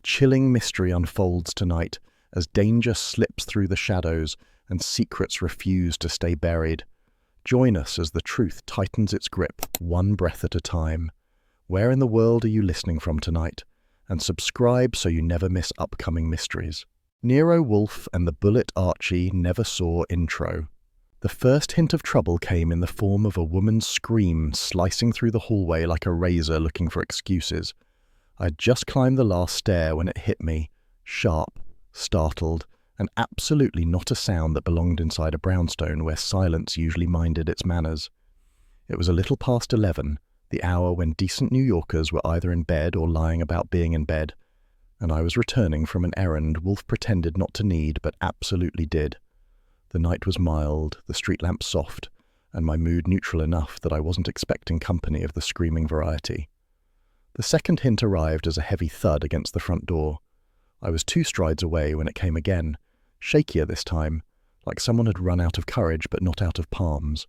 chilling mystery unfolds tonight as danger slips through the shadows and secrets refuse to stay buried. Join us as the truth tightens its grip, one breath at a time. Where in the world are you listening from tonight? And subscribe so you never miss upcoming mysteries. Nero Wolfe and the bullet Archie never saw intro. The first hint of trouble came in the form of a woman's scream slicing through the hallway like a razor looking for excuses. I'd just climbed the last stair when it hit me, sharp, startled, and absolutely not a sound that belonged inside a brownstone where silence usually minded its manners. It was a little past 11, the hour when decent New Yorkers were either in bed or lying about being in bed, and I was returning from an errand Wolfe pretended not to need but absolutely did. The night was mild, the street lamp soft, and my mood neutral enough that I wasn't expecting company of the screaming variety. The second hint arrived as a heavy thud against the front door. I was 2 strides away when it came again, shakier this time, like someone had run out of courage but not out of palms.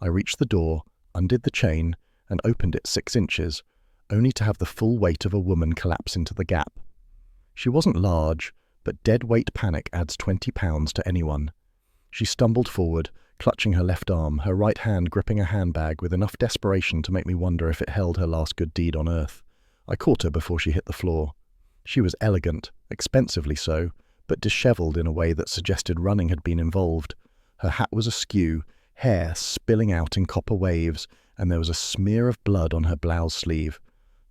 I reached the door, undid the chain, and opened it 6 inches, only to have the full weight of a woman collapse into the gap. She wasn't large, but dead weight panic adds 20 pounds to anyone. She stumbled forward, clutching her left arm, her right hand gripping a handbag with enough desperation to make me wonder if it held her last good deed on earth. I caught her before she hit the floor. She was elegant, expensively so, but dishevelled in a way that suggested running had been involved. Her hat was askew, hair spilling out in copper waves, and there was a smear of blood on her blouse sleeve.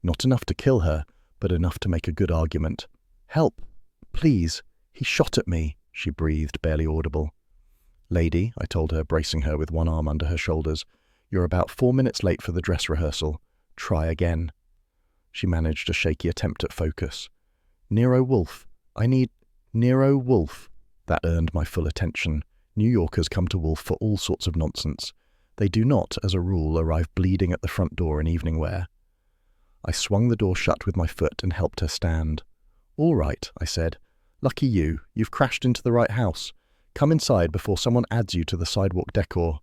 Not enough to kill her, but enough to make a good argument. "Help! Please! He shot at me!" she breathed, barely audible. "Lady," I told her, bracing her with one arm under her shoulders, "you're about 4 minutes late for the dress rehearsal. Try again." She managed a shaky attempt at focus. "Nero Wolfe. I need Nero Wolfe." That earned my full attention. New Yorkers come to Wolfe for all sorts of nonsense. They do not, as a rule, arrive bleeding at the front door in evening wear. I swung the door shut with my foot and helped her stand. "All right," I said. "Lucky you. You've crashed into the right house. Come inside before someone adds you to the sidewalk decor."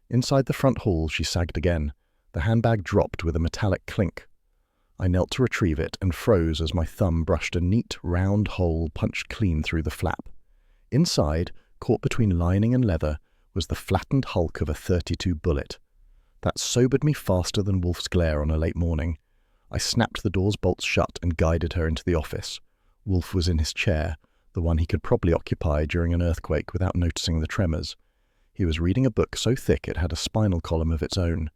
Inside the front hall, she sagged again. The handbag dropped with a metallic clink. I knelt to retrieve it and froze as my thumb brushed a neat, round hole punched clean through the flap. Inside, caught between lining and leather, was the flattened hulk of a .32 bullet. That sobered me faster than Wolfe's glare on a late morning. I snapped the door's bolts shut and guided her into the office. Wolfe was in his chair, the one he could probably occupy during an earthquake without noticing the tremors. He was reading a book so thick it had a spinal column of its own.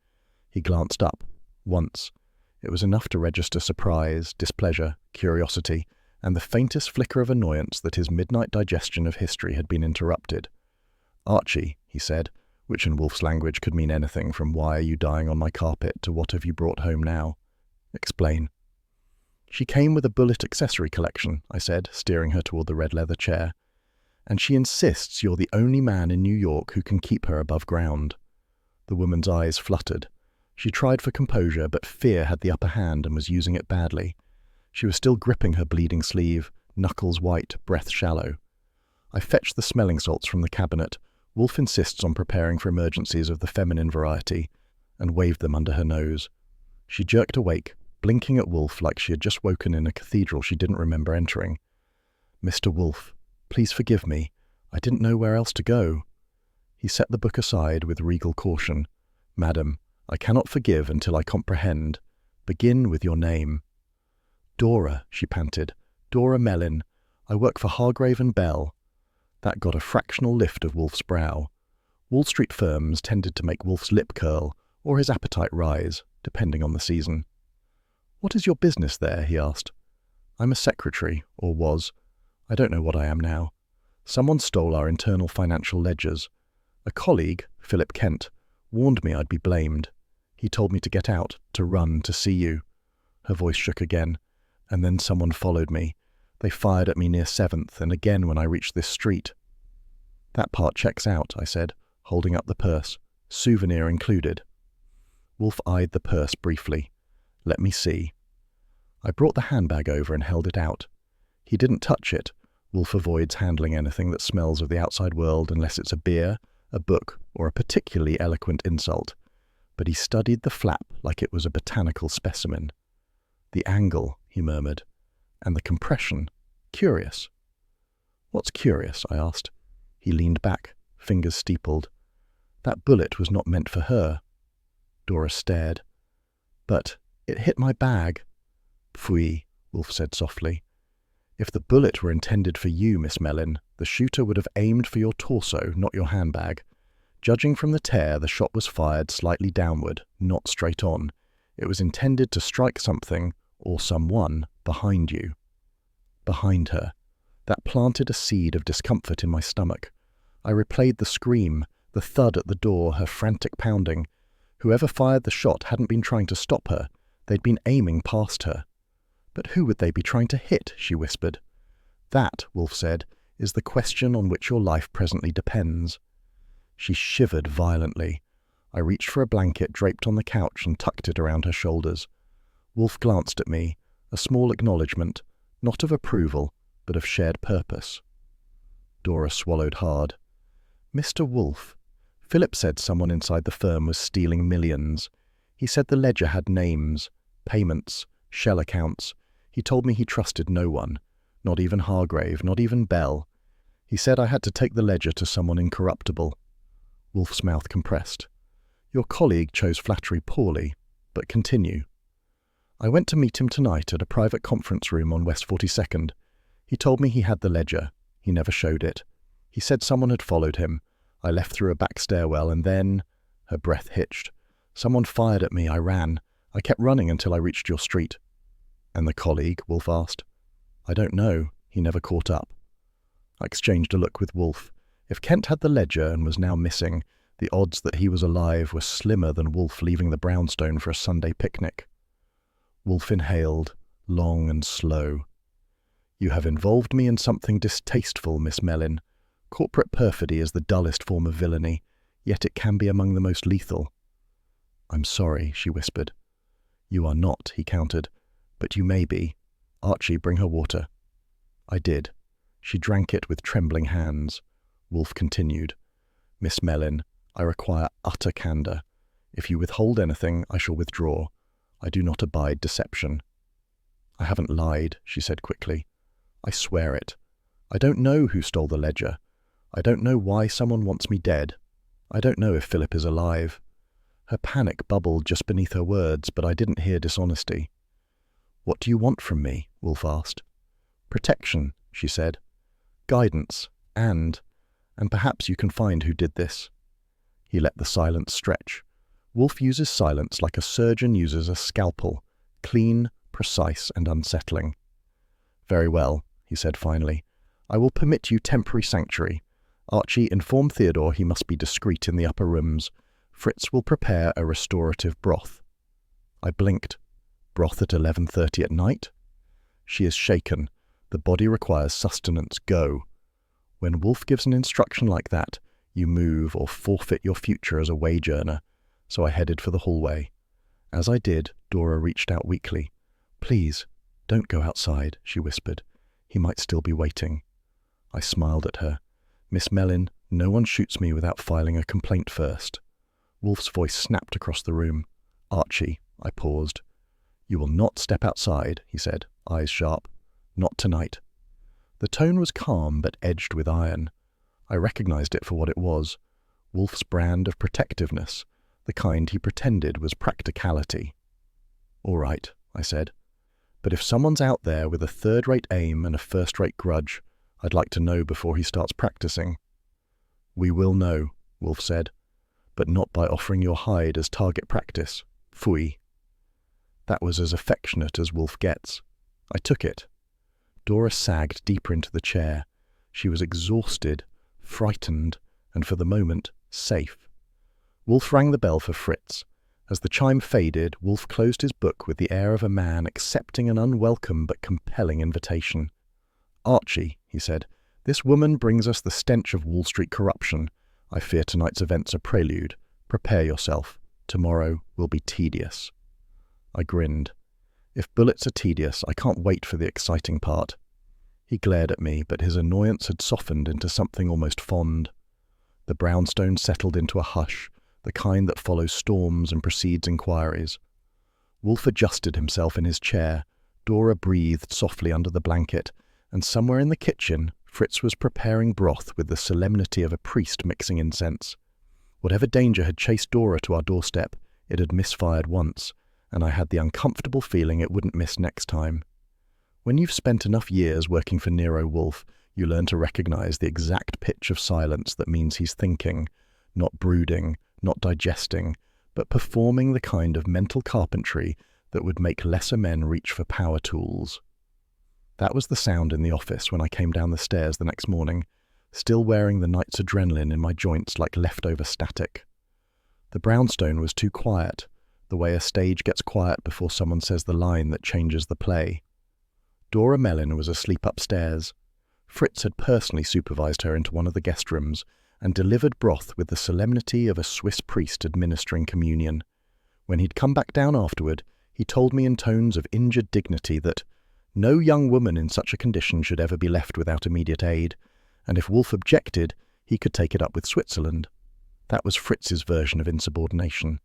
He glanced up, once. It was enough to register surprise, displeasure, curiosity, and the faintest flicker of annoyance that his midnight digestion of history had been interrupted. "Archie," he said, which in Wolfe's language could mean anything from "why are you dying on my carpet" to "what have you brought home now?" "Explain." "She came with a bullet accessory collection," I said, steering her toward the red leather chair. "And she insists you're the only man in New York who can keep her above ground." The woman's eyes fluttered. She tried for composure, but fear had the upper hand and was using it badly. She was still gripping her bleeding sleeve, knuckles white, breath shallow. I fetched the smelling salts from the cabinet. Wolfe insists on preparing for emergencies of the feminine variety, and waved them under her nose. She jerked awake, blinking at Wolfe like she had just woken in a cathedral she didn't remember entering. "Mr. Wolfe, please forgive me. I didn't know where else to go." He set the book aside with regal caution. "Madam, I cannot forgive until I comprehend. Begin with your name." "Dora," she panted. "Dora Mellin. I work for Hargrave and Bell." That got a fractional lift of Wolfe's brow. Wall Street firms tended to make Wolfe's lip curl, or his appetite rise, depending on the season. "What is your business there?" he asked. "I'm a secretary, or was. I don't know what I am now. Someone stole our internal financial ledgers. A colleague, Philip Kent, warned me I'd be blamed. He told me to get out, to run, to see you." Her voice shook again. "And then someone followed me. They fired at me near 7th, and again when I reached this street." "That part checks out," I said, holding up the purse. "Souvenir included." Wolfe eyed the purse briefly. "Let me see." I brought the handbag over and held it out. He didn't touch it. Wolfe avoids handling anything that smells of the outside world unless it's a beer, a book, or a particularly eloquent insult. But he studied the flap like it was a botanical specimen. "The angle," he murmured. And the compression. Curious. What's curious? I asked. He leaned back, fingers steepled. That bullet was not meant for her. Dora stared. But it hit my bag. Pfui, Wolfe said softly. If the bullet were intended for you, Miss Mellin, the shooter would have aimed for your torso, not your handbag. Judging from the tear, the shot was fired slightly downward, not straight on. It was intended to strike something, or someone, behind you. Behind her. That planted a seed of discomfort in my stomach. I replayed the scream, the thud at the door, her frantic pounding. Whoever fired the shot hadn't been trying to stop her. They'd been aiming past her. But who would they be trying to hit? She whispered. That, Wolfe said, is the question on which your life presently depends. She shivered violently. I reached for a blanket draped on the couch and tucked it around her shoulders. Wolfe glanced at me, a small acknowledgement, not of approval, but of shared purpose. Dora swallowed hard. Mr. Wolfe, Philip said someone inside the firm was stealing millions. He said the ledger had names, payments, shell accounts. He told me he trusted no one, not even Hargrave, not even Bell. He said I had to take the ledger to someone incorruptible. Wolfe's mouth compressed. Your colleague chose flattery poorly, but continue. I went to meet him tonight at a private conference room on West 42nd. He told me he had the ledger. He never showed it. He said someone had followed him. I left through a back stairwell and then... Her breath hitched. Someone fired at me. I ran. I kept running until I reached your street. And the colleague? Wolfe asked. I don't know. He never caught up. I exchanged a look with Wolfe. If Kent had the ledger and was now missing, the odds that he was alive were slimmer than Wolfe leaving the brownstone for a Sunday picnic. Wolfe inhaled, long and slow. You have involved me in something distasteful, Miss Mellin. Corporate perfidy is the dullest form of villainy, yet it can be among the most lethal. I'm sorry, she whispered. You are not, he countered, but you may be. Archie, bring her water. I did. She drank it with trembling hands. Wolfe continued. Miss Mellin, I require utter candour. If you withhold anything, I shall withdraw. I do not abide deception. I haven't lied, she said quickly. I swear it. I don't know who stole the ledger. I don't know why someone wants me dead. I don't know if Philip is alive. Her panic bubbled just beneath her words, but I didn't hear dishonesty. What do you want from me? Wolfe asked. Protection, she said. Guidance, and perhaps you can find who did this. He let the silence stretch. Wolfe uses silence like a surgeon uses a scalpel, clean, precise, and unsettling. Very well, he said finally. I will permit you temporary sanctuary. Archie, inform Theodore he must be discreet in the upper rooms. Fritz will prepare a restorative broth. I blinked. Broth at 11:30 at night? She is shaken. The body requires sustenance. Go. When Wolfe gives an instruction like that, you move or forfeit your future as a wage earner. So I headed for the hallway. As I did, Dora reached out weakly. Please, don't go outside, she whispered. He might still be waiting. I smiled at her. Miss Mellin, no one shoots me without filing a complaint first. Wolfe's voice snapped across the room. Archie, I paused. You will not step outside, he said, eyes sharp. Not tonight. The tone was calm but edged with iron. I recognized it for what it was. Wolfe's brand of protectiveness, the kind he pretended was practicality. All right, I said. But if someone's out there with a third-rate aim and a first-rate grudge, I'd like to know before he starts practicing. We will know, Wolfe said, but not by offering your hide as target practice. Pfui. That was as affectionate as Wolfe gets. I took it. Dora sagged deeper into the chair. She was exhausted, frightened, and for the moment, safe. Wolfe rang the bell for Fritz. As the chime faded, Wolfe closed his book with the air of a man accepting an unwelcome but compelling invitation. Archie, he said, this woman brings us the stench of Wall Street corruption. I fear tonight's event's a prelude. Prepare yourself. Tomorrow will be tedious. I grinned. If bullets are tedious, I can't wait for the exciting part. He glared at me, but his annoyance had softened into something almost fond. The brownstone settled into a hush, the kind that follows storms and precedes inquiries. Wolfe adjusted himself in his chair, Dora breathed softly under the blanket, and somewhere in the kitchen, Fritz was preparing broth with the solemnity of a priest mixing incense. Whatever danger had chased Dora to our doorstep, it had misfired once, and I had the uncomfortable feeling it wouldn't miss next time. When you've spent enough years working for Nero Wolfe, you learn to recognize the exact pitch of silence that means he's thinking, not brooding, not digesting, but performing the kind of mental carpentry that would make lesser men reach for power tools. That was the sound in the office when I came down the stairs the next morning, still wearing the night's adrenaline in my joints like leftover static. The brownstone was too quiet, the way a stage gets quiet before someone says the line that changes the play. Dora Mellin was asleep upstairs. Fritz had personally supervised her into one of the guest rooms and delivered broth with the solemnity of a Swiss priest administering communion. When he'd come back down afterward, he told me in tones of injured dignity that no young woman in such a condition should ever be left without immediate aid, and if Wolfe objected, he could take it up with Switzerland. That was Fritz's version of insubordination.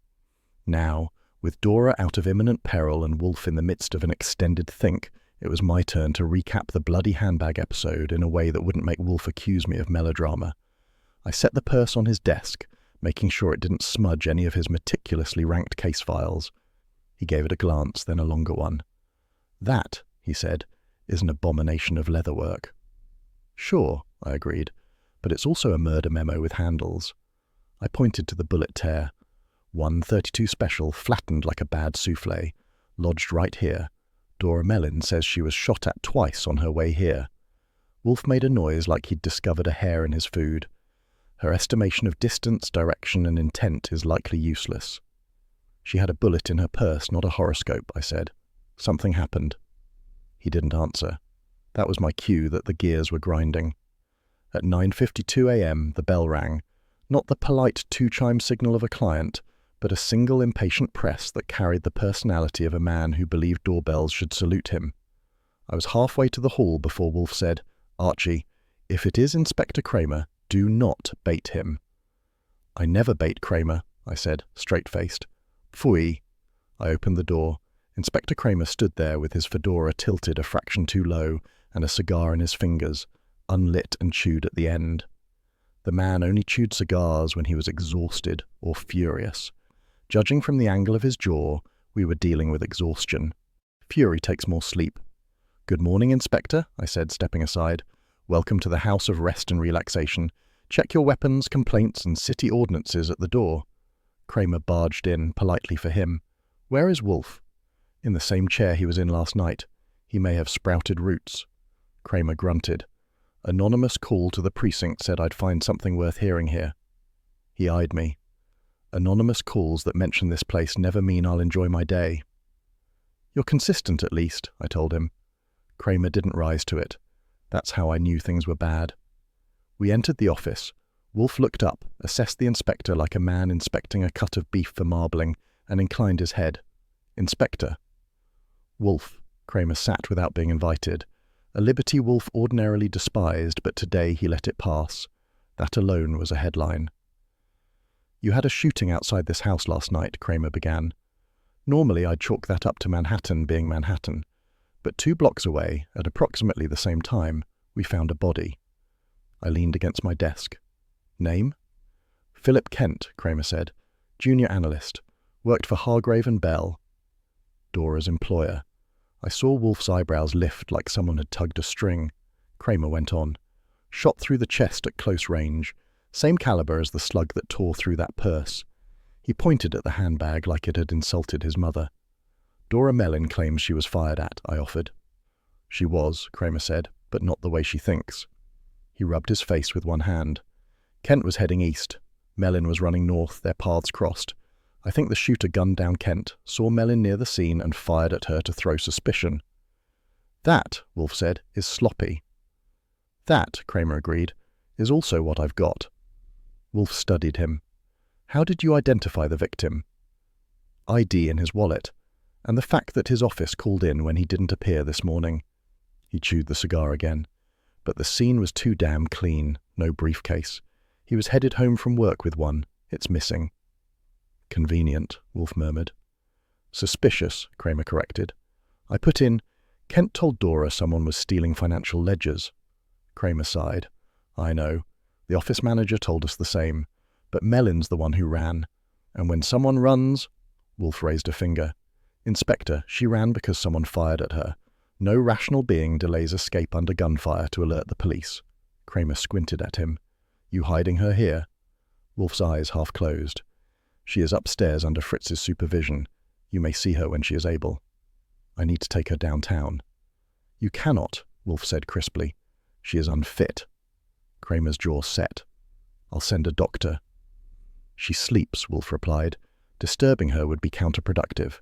Now, with Dora out of imminent peril and Wolfe in the midst of an extended think, it was my turn to recap the bloody handbag episode in a way that wouldn't make Wolfe accuse me of melodrama. I set the purse on his desk, making sure it didn't smudge any of his meticulously ranked case files. He gave it a glance, then a longer one. "That," he said, "is an abomination of leatherwork." "Sure," I agreed, "but it's also a murder memo with handles." I pointed to the bullet tear. 132 special, flattened like a bad souffle, lodged right here. Dora Mellin says she was shot at twice on her way here. Wolfe made a noise like he'd discovered a hair in his food. Her estimation of distance, direction, and intent is likely useless. "She had a bullet in her purse, not a horoscope," I said. "Something happened." He didn't answer. That was my cue that the gears were grinding. At 9:52 a.m. the bell rang, not the polite two-chime signal of a client, but a single impatient press that carried the personality of a man who believed doorbells should salute him. I was halfway to the hall before Wolfe said, "Archie, if it is Inspector Kramer, do not bait him." "I never bait Kramer," I said, straight-faced. "Pfui." I opened the door. Inspector Kramer stood there with his fedora tilted a fraction too low and a cigar in his fingers, unlit and chewed at the end. The man only chewed cigars when he was exhausted or furious. Judging from the angle of his jaw, we were dealing with exhaustion. Fury takes more sleep. "Good morning, Inspector," I said, stepping aside. "Welcome to the House of Rest and Relaxation. Check your weapons, complaints, and city ordinances at the door." Kramer barged in, politely for him. "Where is Wolfe?" "In the same chair he was in last night. He may have sprouted roots." Kramer grunted. "Anonymous call to the precinct said I'd find something worth hearing here." He eyed me. "Anonymous calls that mention this place never mean I'll enjoy my day." "You're consistent, at least," I told him. Kramer didn't rise to it. That's how I knew things were bad. We entered the office. Wolfe looked up, assessed the inspector like a man inspecting a cut of beef for marbling, and inclined his head. "Inspector." "Wolfe." Kramer sat without being invited. A liberty Wolfe ordinarily despised, but today he let it pass. That alone was a headline. "You had a shooting outside this house last night," Kramer began. Normally I'd chalk that up to Manhattan being Manhattan. But 2 blocks away, at approximately the same time, we found a body. I leaned against my desk. "Name?" "Philip Kent," Kramer said. "Junior analyst. Worked for Hargrave and Bell." Dora's employer. I saw Wolfe's eyebrows lift like someone had tugged a string. Kramer went on. "Shot through the chest at close range. Same caliber as the slug that tore through that purse." He pointed at the handbag like it had insulted his mother. "Dora Mellin claims she was fired at," I offered. "She was," Kramer said, "but not the way she thinks." He rubbed his face with one hand. "Kent was heading east. Mellin was running north, their paths crossed. I think the shooter gunned down Kent, saw Mellin near the scene and fired at her to throw suspicion." "That," Wolfe said, "is sloppy." "That," Kramer agreed, "is also what I've got." Wolfe studied him. "How did you identify the victim?" "ID in his wallet, and the fact that his office called in when he didn't appear this morning." He chewed the cigar again. "But the scene was too damn clean, no briefcase. He was headed home from work with one. It's missing." "Convenient," Wolfe murmured. "Suspicious," Kramer corrected. I put in, Kent told Dora someone was stealing financial ledgers. Kramer sighed. I know. The office manager told us the same. But Mellon's the one who ran. And when someone runs... Wolfe raised a finger. Inspector, she ran because someone fired at her. No rational being delays escape under gunfire to alert the police. Kramer squinted at him. You hiding her here? Wolfe's eyes half closed. She is upstairs under Fritz's supervision. You may see her when she is able. I need to take her downtown. You cannot, Wolfe said crisply. She is unfit. Kramer's jaw set. I'll send a doctor. She sleeps, Wolfe replied. Disturbing her would be counterproductive.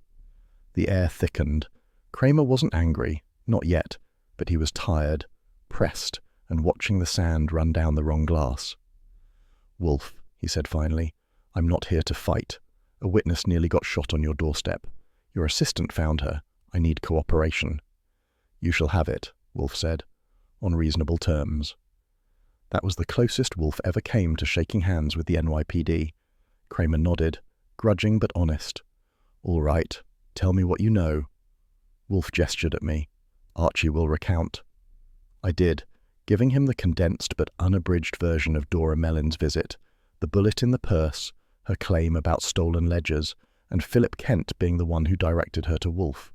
The air thickened. Kramer wasn't angry, not yet, but he was tired, pressed, and watching the sand run down the wrong glass. Wolfe, he said finally, I'm not here to fight. A witness nearly got shot on your doorstep. Your assistant found her. I need cooperation. You shall have it, Wolfe said, on reasonable terms. That was the closest Wolfe ever came to shaking hands with the NYPD. Kramer nodded, grudging but honest. All right, tell me what you know. Wolfe gestured at me. Archie will recount. I did, giving him the condensed but unabridged version of Dora Mellon's visit, the bullet in the purse, her claim about stolen ledgers, and Philip Kent being the one who directed her to Wolfe.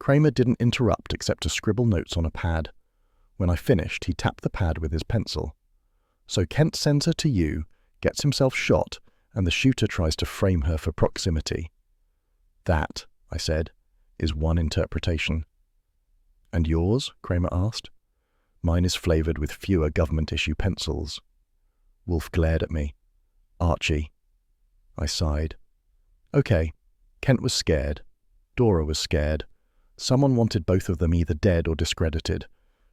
Kramer didn't interrupt except to scribble notes on a pad. When I finished, he tapped the pad with his pencil. So Kent sends her to you, gets himself shot, and the shooter tries to frame her for proximity. That, I said, is one interpretation. And yours? Kramer asked. Mine is flavoured with fewer government-issue pencils. Wolfe glared at me. Archie. I sighed. Okay, Kent was scared. Dora was scared. Someone wanted both of them either dead or discredited.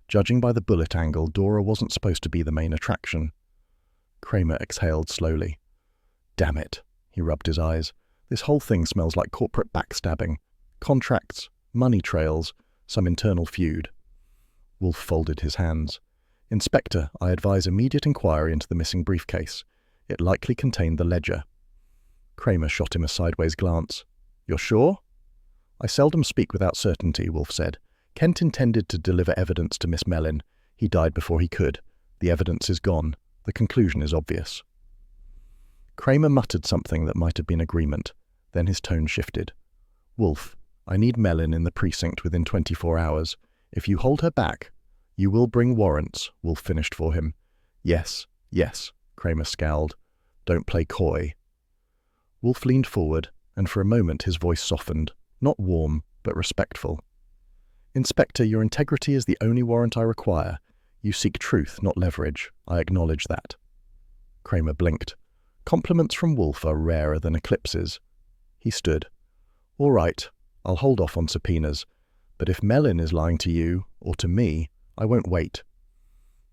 Judging by the bullet angle, Dora wasn't supposed to be the main attraction. Kramer exhaled slowly. Damn it, he rubbed his eyes. This whole thing smells like corporate backstabbing. Contracts, money trails, some internal feud. Wolfe folded his hands. Inspector, I advise immediate inquiry into the missing briefcase. It likely contained the ledger. Kramer shot him a sideways glance. You're sure? I seldom speak without certainty, Wolfe said. Kent intended to deliver evidence to Miss Mellon. He died before he could. The evidence is gone. The conclusion is obvious. Kramer muttered something that might have been agreement. Then his tone shifted. Wolfe, I need Mellon in the precinct within 24 hours. If you hold her back, you will bring warrants, Wolfe finished for him. Yes, Kramer scowled. Don't play coy. Wolfe leaned forward, and for a moment his voice softened, not warm, but respectful. Inspector, your integrity is the only warrant I require. You seek truth, not leverage. I acknowledge that. Kramer blinked. Compliments from Wolfe are rarer than eclipses. He stood. All right, I'll hold off on subpoenas, but if Mellon is lying to you, or to me, I won't wait.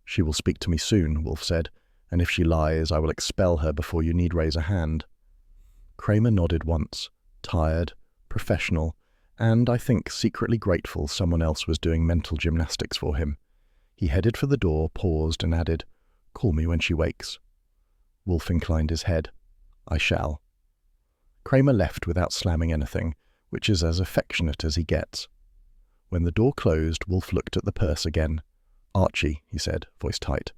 She will speak to me soon, Wolfe said, and if she lies, I will expel her before you need raise a hand. Kramer nodded once, tired, professional, and, I think, secretly grateful someone else was doing mental gymnastics for him. He headed for the door, paused, and added, Call me when she wakes. Wolfe inclined his head. I shall. Kramer left without slamming anything, which is as affectionate as he gets. When the door closed, Wolfe looked at the purse again. Archie, he said, voice tight.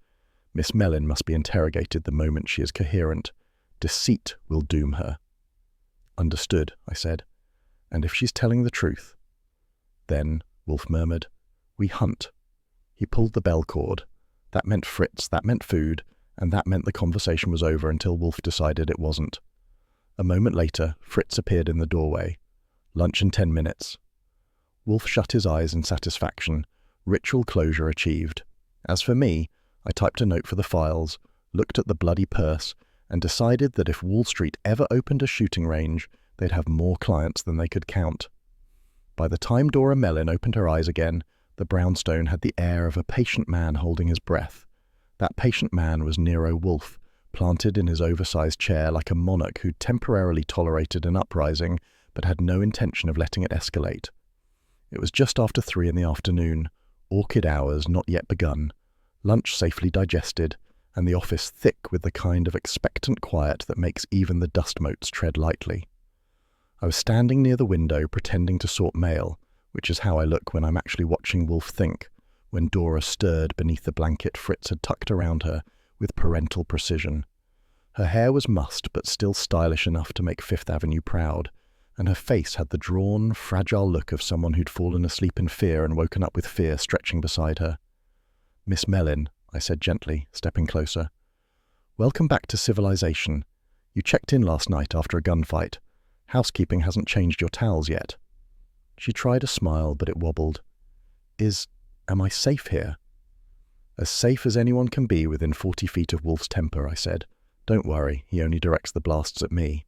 Miss Mellon must be interrogated the moment she is coherent. Deceit will doom her. Understood, I said. And if she's telling the truth? Then, Wolfe murmured, we hunt. He pulled the bell cord. That meant Fritz, that meant food, and that meant the conversation was over until Wolfe decided it wasn't. A moment later, Fritz appeared in the doorway. Lunch in 10 minutes. Wolfe shut his eyes in satisfaction. Ritual closure achieved. As for me, I typed a note for the files, looked at the bloody purse, and decided that if Wall Street ever opened a shooting range, they'd have more clients than they could count. By the time Dora Mellon opened her eyes again, the brownstone had the air of a patient man holding his breath. That patient man was Nero Wolfe, planted in his oversized chair like a monarch who'd temporarily tolerated an uprising but had no intention of letting it escalate. It was just after 3 in the afternoon, orchid hours not yet begun, lunch safely digested, and the office thick with the kind of expectant quiet that makes even the dust motes tread lightly. I was standing near the window pretending to sort mail, which is how I look when I'm actually watching Wolfe think, when Dora stirred beneath the blanket Fritz had tucked around her with parental precision. Her hair was mussed but still stylish enough to make Fifth Avenue proud, and her face had the drawn, fragile look of someone who'd fallen asleep in fear and woken up with fear stretching beside her. "Miss Mellin," I said gently, stepping closer. "Welcome back to civilization. You checked in last night after a gunfight. Housekeeping hasn't changed your towels yet." She tried a smile, but it wobbled. Am I safe here?" "As safe as anyone can be within 40 feet of Wolfe's temper," I said. "Don't worry, he only directs the blasts at me."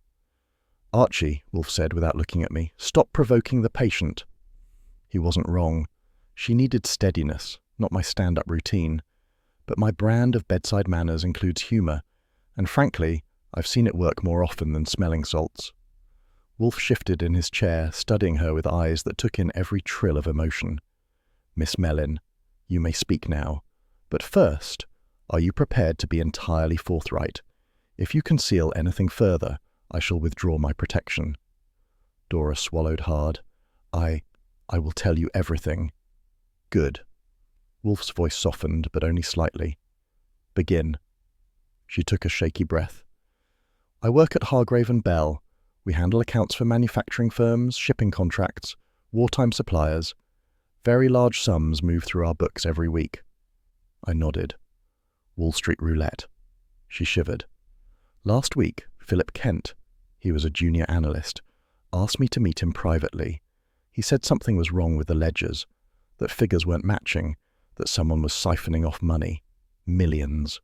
"Archie," Wolfe said without looking at me, "stop provoking the patient." He wasn't wrong. She needed steadiness, not my stand-up routine. But my brand of bedside manners includes humour, and frankly, I've seen it work more often than smelling salts. Wolfe shifted in his chair, studying her with eyes that took in every trill of emotion. "Miss Mellin, you may speak now. But first, are you prepared to be entirely forthright? If you conceal anything further, I shall withdraw my protection." Dora swallowed hard. I will tell you everything." "Good." Wolfe's voice softened, but only slightly. "Begin." She took a shaky breath. "I work at Hargrave & Bell. We handle accounts for manufacturing firms, shipping contracts, wartime suppliers. Very large sums move through our books every week." I nodded. "Wall Street roulette." She shivered. "Last week, Philip Kent, he was a junior analyst, asked me to meet him privately. He said something was wrong with the ledgers, that figures weren't matching, that someone was siphoning off money. Millions."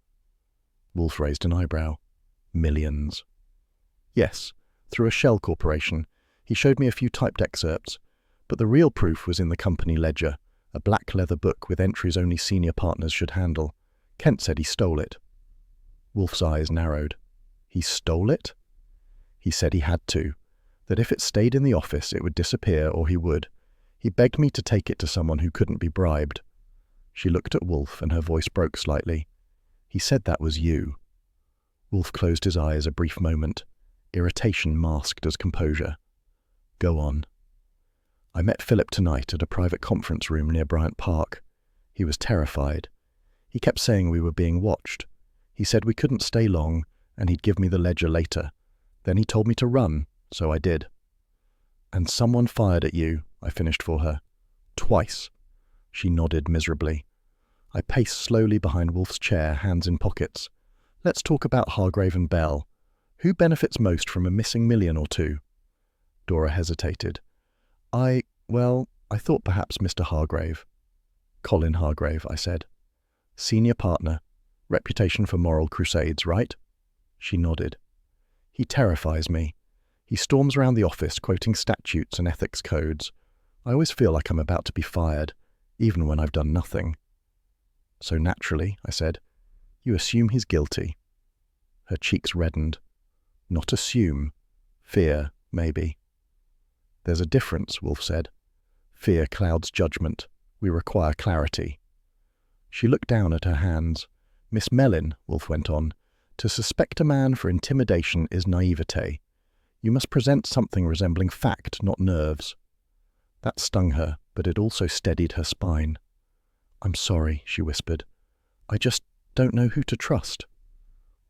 Wolfe raised an eyebrow. "Millions?" "Yes, through a shell corporation. He showed me a few typed excerpts, but the real proof was in the company ledger, a black leather book with entries only senior partners should handle. Kent said he stole it." Wolfe's eyes narrowed. "He stole it?" "He said he had to, that if it stayed in the office it would disappear or he would. He begged me to take it to someone who couldn't be bribed." She looked at Wolfe and her voice broke slightly. "He said that was you." Wolfe closed his eyes a brief moment, irritation masked as composure. "Go on." "I met Philip tonight at a private conference room near Bryant Park. He was terrified. He kept saying we were being watched. He said we couldn't stay long, and he'd give me the ledger later. Then he told me to run, so I did." "And someone fired at you," I finished for her. "Twice." She nodded miserably. I paced slowly behind Wolfe's chair, hands in pockets. "Let's talk about Hargrave & Bell. Who benefits most from a missing million or two?" Dora hesitated. I thought perhaps Mr. Hargrave." "Colin Hargrave," I said. "Senior partner. Reputation for moral crusades, right?" She nodded. "He terrifies me. He storms around the office quoting statutes and ethics codes. I always feel like I'm about to be fired, even when I've done nothing." "So naturally," I said, "you assume he's guilty." Her cheeks reddened. "Not assume. Fear, maybe." "There's a difference," Wolfe said. "Fear clouds judgment. We require clarity." She looked down at her hands. "Miss Mellin," Wolfe went on, "to suspect a man for intimidation is naivete. You must present something resembling fact, not nerves." That stung her, but it also steadied her spine. "I'm sorry," she whispered. "I just don't know who to trust."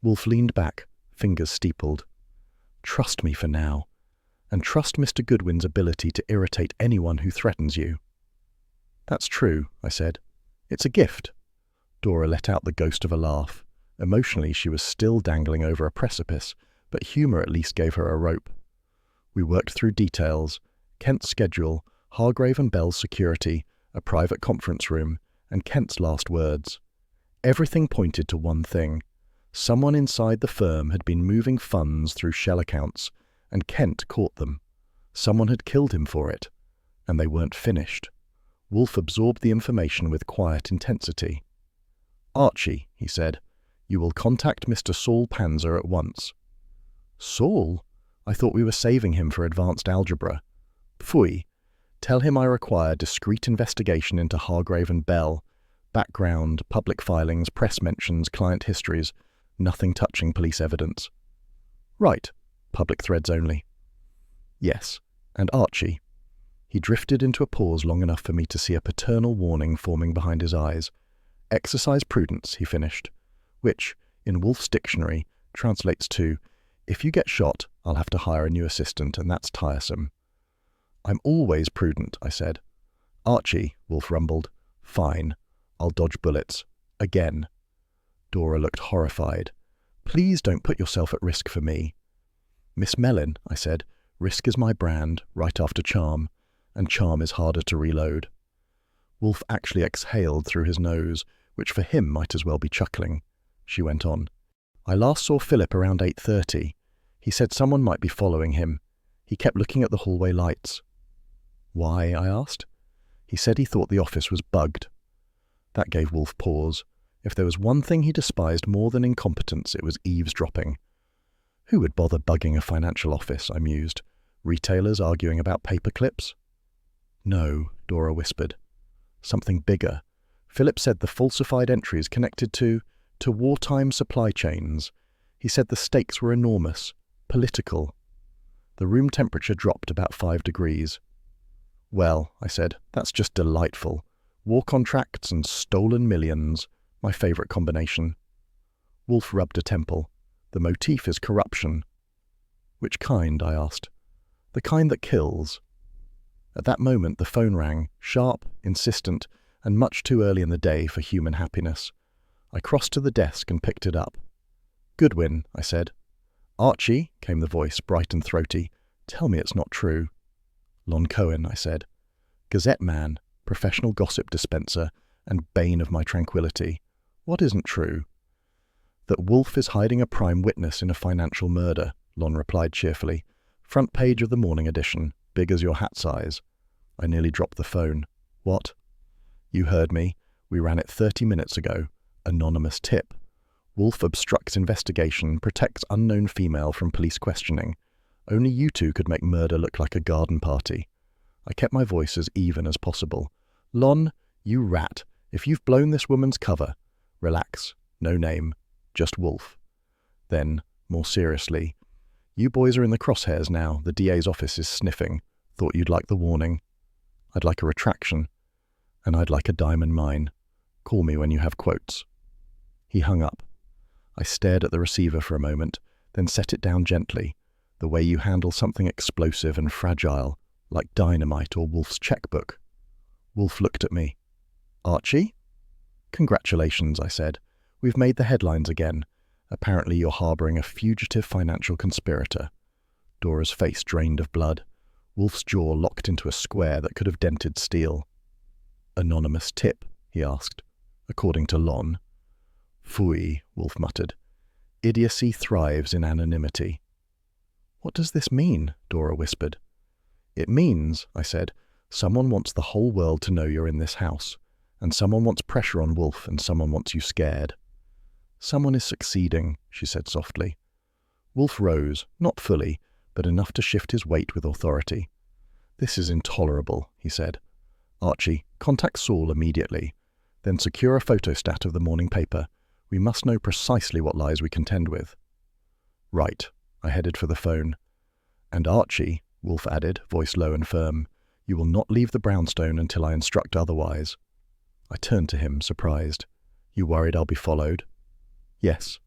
Wolfe leaned back, fingers steepled. "Trust me for now. And trust Mr. Goodwin's ability to irritate anyone who threatens you." "That's true," I said. "It's a gift." Dora let out the ghost of a laugh. Emotionally, she was still dangling over a precipice, but humour at least gave her a rope. We worked through details: Kent's schedule, Hargrave & Bell's security, a private conference room, and Kent's last words. Everything pointed to one thing. Someone inside the firm had been moving funds through shell accounts, and Kent caught them. Someone had killed him for it, and they weren't finished. Wolfe absorbed the information with quiet intensity. "Archie," he said, "you will contact Mr. Saul Panzer at once." "Saul? I thought we were saving him for advanced algebra." "Pfui. Tell him I require discreet investigation into Hargrave & Bell. Background, public filings, press mentions, client histories. Nothing touching police evidence." "Right. Public threads only." "Yes. And Archie." He drifted into a pause long enough for me to see a paternal warning forming behind his eyes. "Exercise prudence," he finished, which, in Wolfe's dictionary, translates to, "If you get shot, I'll have to hire a new assistant, and that's tiresome." "I'm always prudent," I said. "Archie," Wolfe rumbled. "Fine. I'll dodge bullets. Again." Dora looked horrified. "Please don't put yourself at risk for me." "Miss Mellin," I said, "risk is my brand, right after charm, and charm is harder to reload." Wolfe actually exhaled through his nose, which for him might as well be chuckling. She went on. "I last saw Philip around 8:30. He said someone might be following him. He kept looking at the hallway lights." "Why?" I asked. "He said he thought the office was bugged." That gave Wolfe pause. If there was one thing he despised more than incompetence, it was eavesdropping. Who would bother bugging a financial office, I mused. Retailers arguing about paper clips? "No," Dora whispered. "Something bigger. Philip said the falsified entries connected to wartime supply chains. He said the stakes were enormous, political." The room temperature dropped about 5 degrees. "Well," I said, "that's just delightful. War contracts and stolen millions. My favourite combination." Wolfe rubbed a temple. "The motif is corruption." "Which kind?" I asked. "The kind that kills." At that moment the phone rang, sharp, insistent, and much too early in the day for human happiness. I crossed to the desk and picked it up. "Goodwin," I said. "Archie," came the voice, bright and throaty. "Tell me it's not true." "Lon Cohen," I said. "Gazette man, professional gossip dispenser, and bane of my tranquility. What isn't true?" "That Wolfe is hiding a prime witness in a financial murder," Lon replied cheerfully. "Front page of the morning edition, big as your hat size." I nearly dropped the phone. "What?" "You heard me. We ran it 30 minutes ago. Anonymous tip. Wolfe obstructs investigation, protects unknown female from police questioning. Only you two could make murder look like a garden party." I kept my voice as even as possible. "Lon, you rat. If you've blown this woman's cover—" "Relax. No name. Just Wolfe." Then, more seriously, "You boys are in the crosshairs now. The DA's office is sniffing. Thought you'd like the warning." "I'd like a retraction." "And I'd like a diamond mine. Call me when you have quotes." He hung up. I stared at the receiver for a moment, then set it down gently, the way you handle something explosive and fragile, like dynamite or Wolfe's checkbook. Wolfe looked at me. "Archie?" "Congratulations," I said. "We've made the headlines again. Apparently you're harboring a fugitive financial conspirator." Dora's face drained of blood. Wolfe's jaw locked into a square that could have dented steel. "Anonymous tip?" he asked. "According to Lon." "Phooey," Wolfe muttered. "Idiocy thrives in anonymity." "What does this mean?" Dora whispered. "It means," I said, "someone wants the whole world to know you're in this house, and someone wants pressure on Wolfe, and someone wants you scared." "Someone is succeeding," she said softly. Wolfe rose, not fully, but enough to shift his weight with authority. "This is intolerable," he said. "Archie, contact Saul immediately. Then secure a photostat of the morning paper. We must know precisely what lies we contend with." "Right." I headed for the phone. "And Archie," Wolfe added, voice low and firm, "you will not leave the brownstone until I instruct otherwise." I turned to him, surprised. "You worried I'll be followed?" "Yes."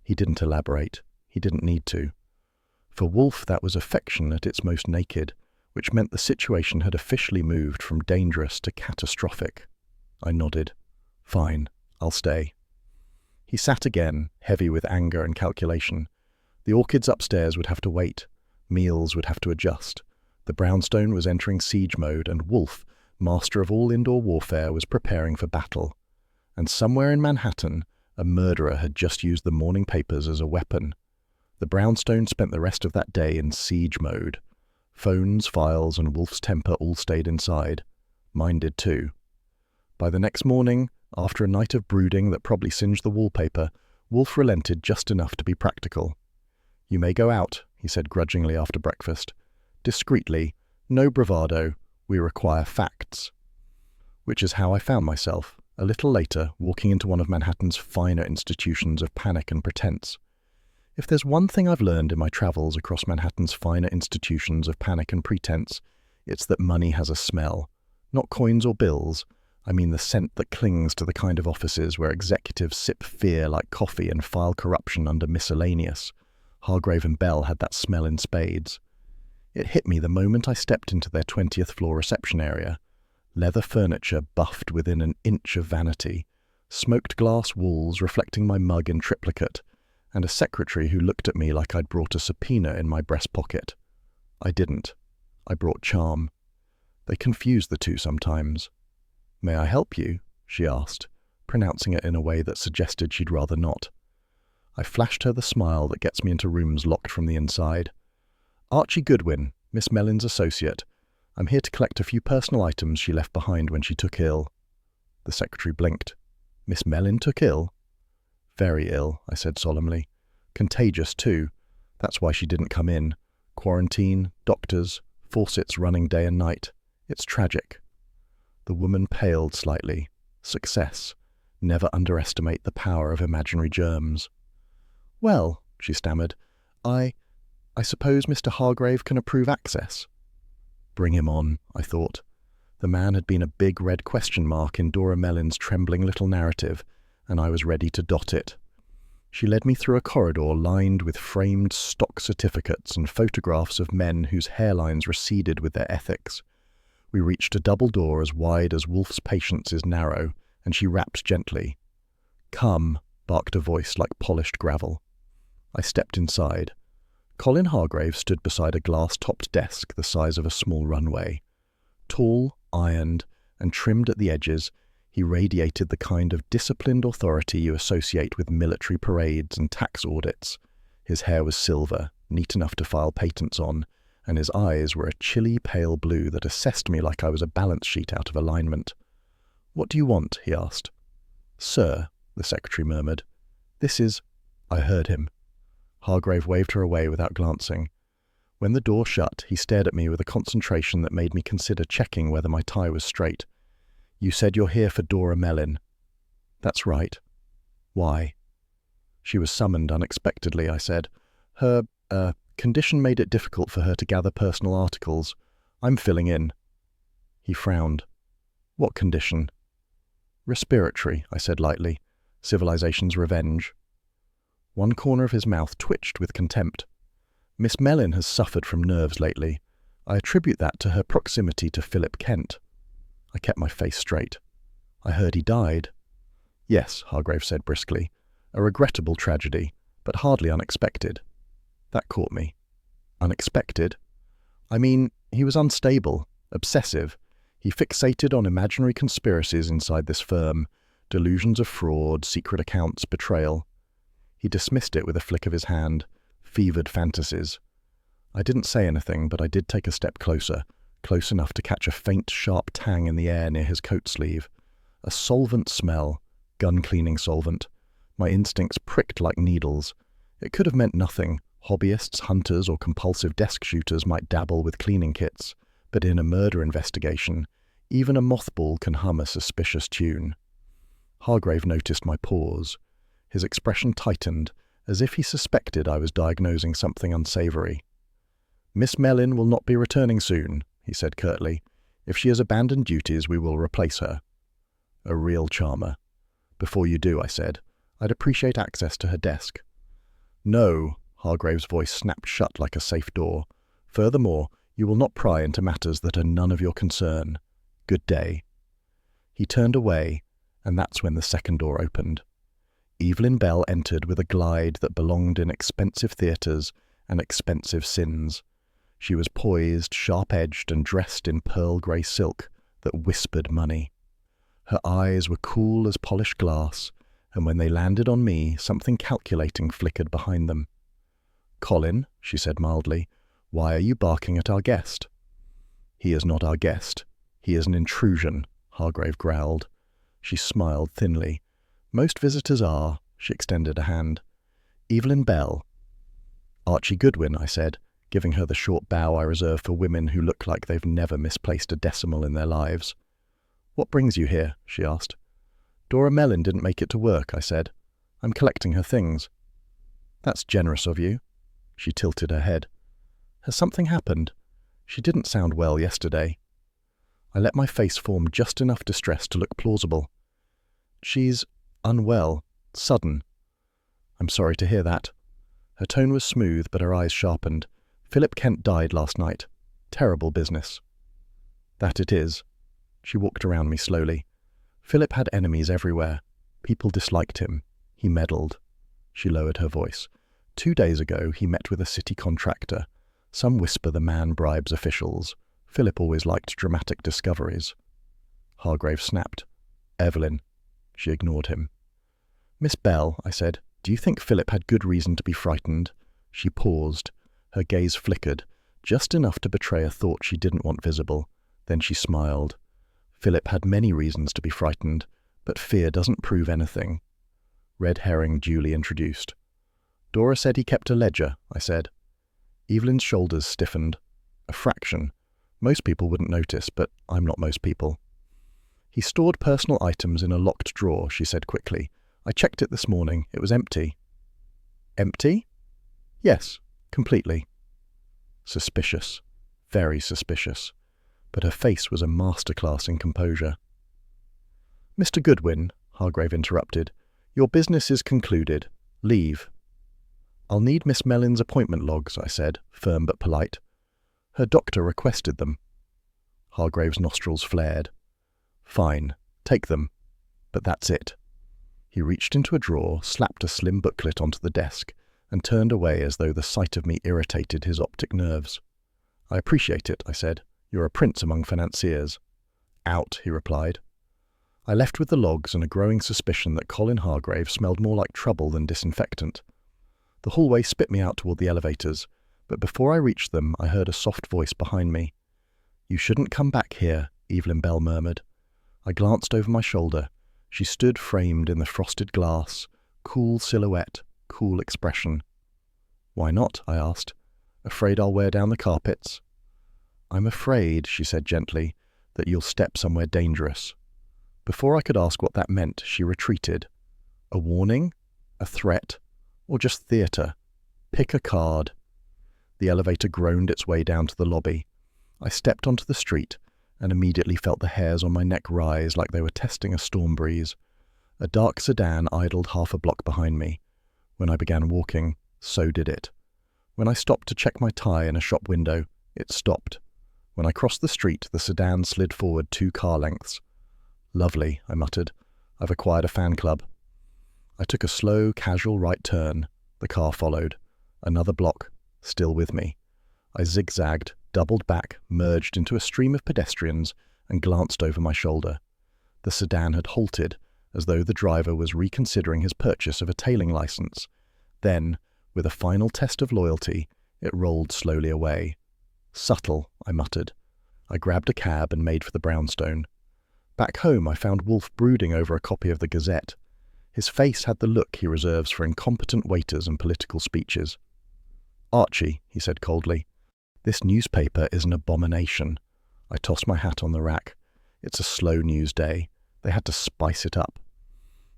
He didn't elaborate. He didn't need to. For Wolfe, that was affection at its most naked, which meant the situation had officially moved from dangerous to catastrophic. I nodded. "Fine, I'll stay." He sat again, heavy with anger and calculation. The orchids upstairs would have to wait. Meals would have to adjust. The brownstone was entering siege mode, and Wolfe, master of all indoor warfare, was preparing for battle. And somewhere in Manhattan, a murderer had just used the morning papers as a weapon. The brownstone spent the rest of that day in siege mode. Phones, files, and Wolfe's temper all stayed inside. Mine did too. By the next morning, after a night of brooding that probably singed the wallpaper, Wolfe relented just enough to be practical. "You may go out," he said grudgingly after breakfast. "Discreetly, no bravado. We require facts." Which is how I found myself, a little later, walking into one of Manhattan's finer institutions of panic and pretense. If there's one thing I've learned in my travels across Manhattan's finer institutions of panic and pretense, It's that money has a smell. Not coins or bills. I mean the scent that clings to the kind of offices where executives sip fear like coffee and file corruption under miscellaneous. Hargrave and Bell had that smell in spades. It hit me the moment I stepped into their 20th floor reception area. Leather furniture buffed within an inch of vanity, smoked glass walls reflecting my mug in triplicate, and a secretary who looked at me like I'd brought a subpoena in my breast pocket. I didn't. I brought charm. They confuse the two sometimes. "May I help you?" she asked, pronouncing it in a way that suggested she'd rather not. I flashed her the smile that gets me into rooms locked from the inside. "Archie Goodwin, Miss Mellon's associate. I'm here to collect a few personal items she left behind when she took ill." The secretary blinked. "Miss Mellon took ill?" "Very ill," I said solemnly. "Contagious, too. That's why she didn't come in. Quarantine, doctors, faucets running day and night. It's tragic." The woman paled slightly. Success. Never underestimate the power of imaginary germs. "Well," she stammered, I suppose Mr. Hargrave can approve access." Bring him on, I thought. The man had been a big red question mark in Dora Mellon's trembling little narrative, and I was ready to dot it. She led me through a corridor lined with framed stock certificates and photographs of men whose hairlines receded with their ethics. We reached a double door as wide as Wolfe's patience is narrow, and she rapped gently. "Come," barked a voice like polished gravel. I stepped inside. Colin Hargrave stood beside a glass-topped desk the size of a small runway. Tall, ironed, and trimmed at the edges, he radiated the kind of disciplined authority you associate with military parades and tax audits. His hair was silver, neat enough to file patents on, and his eyes were a chilly pale blue that assessed me like I was a balance sheet out of alignment. "What do you want?" he asked. "Sir," the secretary murmured, "this is—" I heard him. Hargrave waved her away without glancing. When the door shut, he stared at me with a concentration that made me consider checking whether my tie was straight. "You said you're here for Dora Mellon." "That's right." "Why?" "She was summoned unexpectedly," I said. Her condition made it difficult for her to gather personal articles. I'm filling in." He frowned. "What condition?" "Respiratory," I said lightly. "Civilization's revenge." One corner of his mouth twitched with contempt. "Miss Mellon has suffered from nerves lately. I attribute that to her proximity to Philip Kent." I kept my face straight. "I heard he died." "Yes," Hargrave said briskly. "A regrettable tragedy, but hardly unexpected." That caught me. Unexpected? I mean, he was unstable, obsessive. He fixated on imaginary conspiracies inside this firm, delusions of fraud, secret accounts, betrayal. He dismissed it with a flick of his hand. Fevered fantasies. I didn't say anything, but I did take a step closer, close enough to catch a faint, sharp tang in the air near his coat sleeve. A solvent smell, gun-cleaning solvent. My instincts pricked like needles. It could have meant nothing. Hobbyists, hunters, or compulsive desk shooters might dabble with cleaning kits, but in a murder investigation, even a mothball can hum a suspicious tune. Hargrave noticed my pause. His expression tightened, as if he suspected I was diagnosing something unsavory. "Miss Mellon will not be returning soon," he said curtly. "If she has abandoned duties, we will replace her." A real charmer. "Before you do," I said, "I'd appreciate access to her desk." "No," Hargrave's voice snapped shut like a safe door. "Furthermore, you will not pry into matters that are none of your concern. Good day." He turned away, and that's when the second door opened. Evelyn Bell entered with a glide that belonged in expensive theatres and expensive sins. She was poised, sharp-edged, and dressed in pearl-grey silk that whispered money. Her eyes were cool as polished glass, and when they landed on me, something calculating flickered behind them. "Colin," she said mildly, "why are you barking at our guest?" "He is not our guest. He is an intrusion," Hargrave growled. She smiled thinly. "Most visitors are." She extended a hand. "Evelyn Bell." "Archie Goodwin," I said, giving her the short bow I reserve for women who look like they've never misplaced a decimal in their lives. "What brings you here?" she asked. "Dora Mellon didn't make it to work," I said. "I'm collecting her things." "That's generous of you." She tilted her head. "Has something happened?" She didn't sound well yesterday. I let my face form just enough distress to look plausible. She's unwell. Sudden. I'm sorry to hear that. Her tone was smooth, but her eyes sharpened. Philip Kent died last night. Terrible business. That it is. She walked around me slowly. Philip had enemies everywhere. People disliked him. He meddled. She lowered her voice. 2 days ago, he met with a city contractor. Some whisper the man bribes officials. Philip always liked dramatic discoveries. Hargrave snapped. Evelyn. She ignored him. Miss Bell, I said, do you think Philip had good reason to be frightened? She paused. Her gaze flickered, just enough to betray a thought she didn't want visible. Then she smiled. Philip had many reasons to be frightened, but fear doesn't prove anything. Red herring duly introduced. Dora said he kept a ledger, I said. Evelyn's shoulders stiffened. A fraction. Most people wouldn't notice, but I'm not most people. He stored personal items in a locked drawer, she said quickly. I checked it this morning. It was empty. Empty? Yes, completely. Suspicious. Very suspicious. But her face was a masterclass in composure. Mr. Goodwin, Hargrave interrupted, your business is concluded. Leave. I'll need Miss Mellon's appointment logs, I said, firm but polite. Her doctor requested them. Hargrave's nostrils flared. Fine, take them. But that's it. He reached into a drawer, slapped a slim booklet onto the desk, and turned away as though the sight of me irritated his optic nerves. I appreciate it, I said. You're a prince among financiers. Out, he replied. I left with the logs and a growing suspicion that Colin Hargrave smelled more like trouble than disinfectant. The hallway spit me out toward the elevators, but before I reached them, I heard a soft voice behind me. You shouldn't come back here, Evelyn Bell murmured. I glanced over my shoulder. She stood framed in the frosted glass, cool silhouette, cool expression. Why not? I asked. Afraid I'll wear down the carpets? I'm afraid, she said gently, that you'll step somewhere dangerous. Before I could ask what that meant, she retreated. A warning? A threat? Or just theatre? Pick a card. The elevator groaned its way down to the lobby. I stepped onto the street and immediately felt the hairs on my neck rise like they were testing a storm breeze. A dark sedan idled half a block behind me. When I began walking, so did it. When I stopped to check my tie in a shop window, it stopped. When I crossed the street, the sedan slid forward 2 car lengths. Lovely, I muttered. I've acquired a fan club. I took a slow, casual right turn. The car followed. Another block, still with me. I zigzagged, doubled back, merged into a stream of pedestrians, and glanced over my shoulder. The sedan had halted, as though the driver was reconsidering his purchase of a tailing license. Then, with a final test of loyalty, it rolled slowly away. Subtle, I muttered. I grabbed a cab and made for the brownstone. Back home, I found Wolfe brooding over a copy of the Gazette. His face had the look he reserves for incompetent waiters and political speeches. Archie, he said coldly, this newspaper is an abomination. I tossed my hat on the rack. It's a slow news day. They had to spice it up.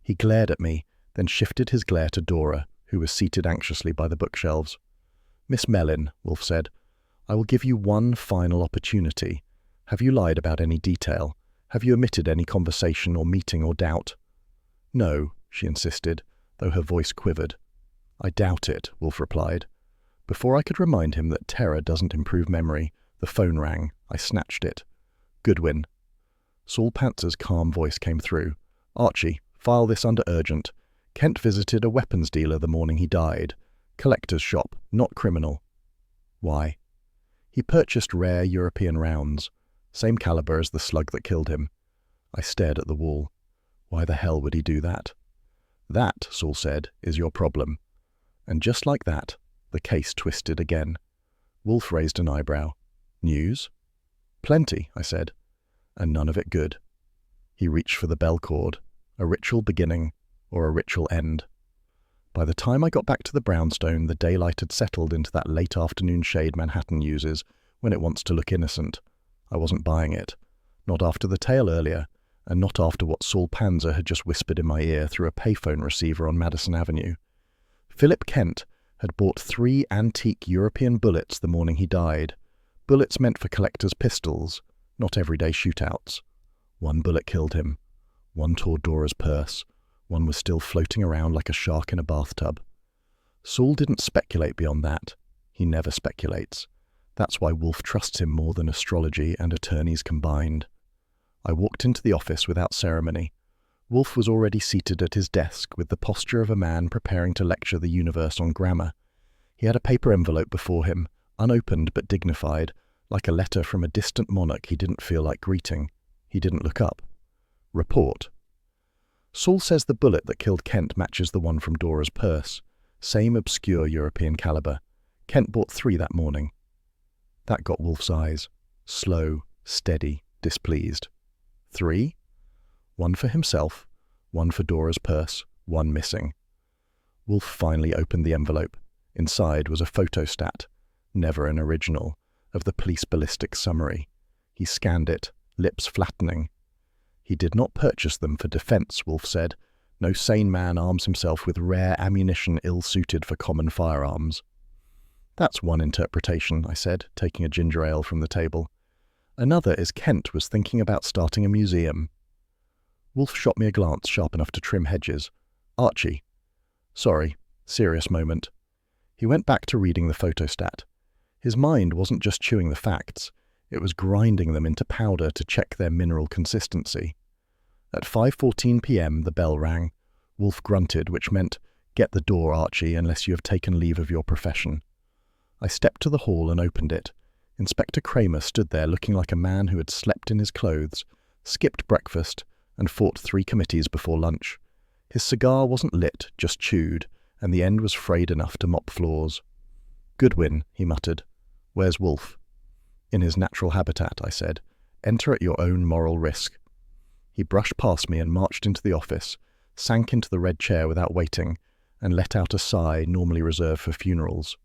He glared at me, then shifted his glare to Dora, who was seated anxiously by the bookshelves. Miss Mellon, Wolfe said, I will give you one final opportunity. Have you lied about any detail? Have you omitted any conversation or meeting or doubt? No, she insisted, though her voice quivered. I doubt it, Wolfe replied. Before I could remind him that terror doesn't improve memory, the phone rang. I snatched it. Goodwin. Saul Pantzer's calm voice came through. Archie, file this under urgent. Kent visited a weapons dealer the morning he died. Collector's shop, not criminal. Why? He purchased rare European rounds, same caliber as the slug that killed him. I stared at the wall. Why the hell would he do that? That, Saul said, is your problem. And just like that, the case twisted again. Wolfe raised an eyebrow. News? Plenty, I said, and none of it good. He reached for the bell cord, a ritual beginning or a ritual end. By the time I got back to the brownstone, the daylight had settled into that late afternoon shade Manhattan uses when it wants to look innocent. I wasn't buying it. Not after the tale earlier, and not after what Saul Panzer had just whispered in my ear through a payphone receiver on Madison Avenue. Philip Kent had bought 3 antique European bullets the morning he died. Bullets meant for collectors' pistols, not everyday shootouts. One bullet killed him. One tore Dora's purse. One was still floating around like a shark in a bathtub. Saul didn't speculate beyond that. He never speculates. That's why Wolfe trusts him more than astrology and attorneys combined. I walked into the office without ceremony. Wolfe was already seated at his desk with the posture of a man preparing to lecture the universe on grammar. He had a paper envelope before him, unopened but dignified, like a letter from a distant monarch he didn't feel like greeting. He didn't look up. Report. Saul says the bullet that killed Kent matches the one from Dora's purse. Same obscure European caliber. Kent bought 3 that morning. That got Wolfe's eyes. Slow, steady, displeased. 3? 1 for himself, 1 for Dora's purse, 1 missing. Wolfe finally opened the envelope. Inside was a photostat, never an original, of the police ballistics summary. He scanned it, lips flattening. He did not purchase them for defense, Wolfe said. No sane man arms himself with rare ammunition ill-suited for common firearms. That's one interpretation, I said, taking a ginger ale from the table. Another is Kent was thinking about starting a museum. Wolfe shot me a glance sharp enough to trim hedges. Archie. Sorry. Serious moment. He went back to reading the photostat. His mind wasn't just chewing the facts. It was grinding them into powder to check their mineral consistency. At 5:14 p.m. the bell rang. Wolfe grunted, which meant, "Get the door, Archie, unless you have taken leave of your profession." I stepped to the hall and opened it. Inspector Kramer stood there looking like a man who had slept in his clothes, skipped breakfast, and fought 3 committees before lunch. His cigar wasn't lit, just chewed, and the end was frayed enough to mop floors. "Goodwin," he muttered. "Where's Wolfe?" "In his natural habitat," I said. "Enter at your own moral risk." He brushed past me and marched into the office, sank into the red chair without waiting, and let out a sigh normally reserved for funerals.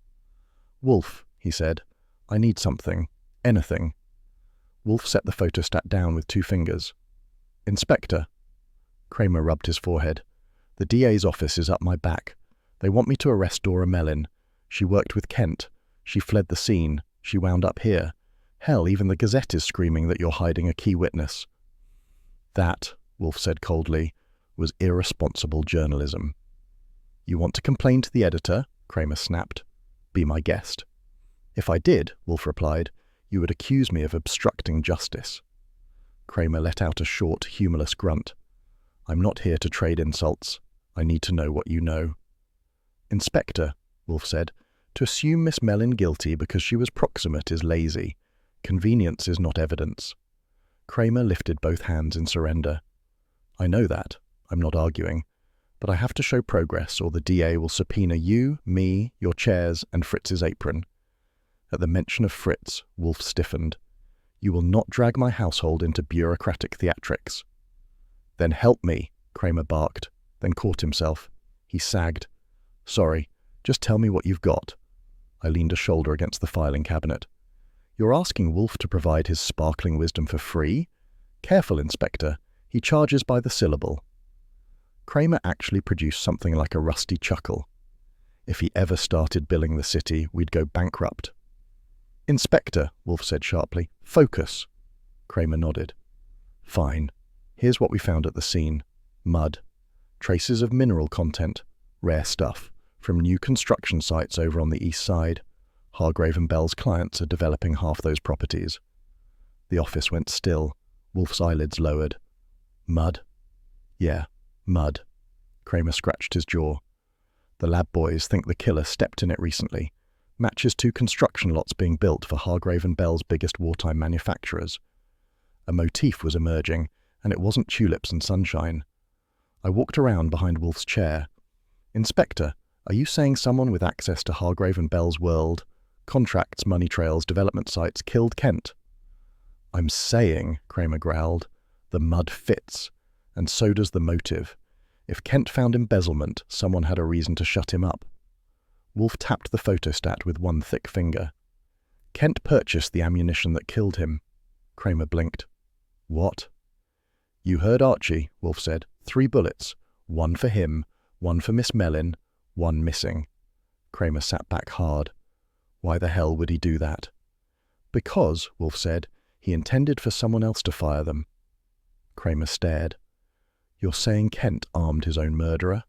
"Wolfe," he said, "I need something. Anything." Wolfe set the photostat down with 2 fingers. "Inspector." Kramer rubbed his forehead. "The DA's office is up my back. They want me to arrest Dora Mellin. She worked with Kent. She fled the scene. She wound up here. Hell, even the Gazette is screaming that you're hiding a key witness." "That," Wolfe said coldly, "was irresponsible journalism." "You want to complain to the editor?" Kramer snapped. "Be my guest." "If I did," Wolfe replied, "you would accuse me of obstructing justice." Kramer let out a short, humorless grunt. "I'm not here to trade insults. I need to know what you know." "Inspector," Wolfe said, "to assume Miss Mellin guilty because she was proximate is lazy. Convenience is not evidence." Kramer lifted both hands in surrender. "I know that. I'm not arguing. But I have to show progress or the DA will subpoena you, me, your chairs, and Fritz's apron." At the mention of Fritz, Wolfe stiffened. "You will not drag my household into bureaucratic theatrics." "Then help me," Kramer barked, then caught himself. He sagged. "Sorry, just tell me what you've got." I leaned a shoulder against the filing cabinet. "You're asking Wolfe to provide his sparkling wisdom for free? Careful, Inspector. He charges by the syllable." Kramer actually produced something like a rusty chuckle. If he ever started billing the city, we'd go bankrupt. "Inspector," Wolfe said sharply, "focus." Kramer nodded. "Fine. Here's what we found at the scene. Mud. Traces of mineral content. Rare stuff. From new construction sites over on the east side. Hargrave and Bell's clients are developing half those properties." The office went still. Wolfe's eyelids lowered. "Mud?" "Yeah, mud." Kramer scratched his jaw. "The lab boys think the killer stepped in it recently. Matches 2 construction lots being built for Hargrave and Bell's biggest wartime manufacturers." A motif was emerging, and it wasn't tulips and sunshine. I walked around behind Wolfe's chair. "Inspector, are you saying someone with access to Hargrave and Bell's world, contracts, money trails, development sites, killed Kent?" "I'm saying," Kramer growled, "the mud fits, and so does the motive. If Kent found embezzlement, someone had a reason to shut him up." Wolfe tapped the photostat with 1 thick finger. "Kent purchased the ammunition that killed him." Kramer blinked. "What?" "You heard Archie," Wolfe said. 3 bullets. 1 for him, 1 for Miss Mellin, 1 missing. Kramer sat back hard. Why the hell would he do that? Because, Wolfe said, he intended for someone else to fire them. Kramer stared. You're saying Kent armed his own murderer?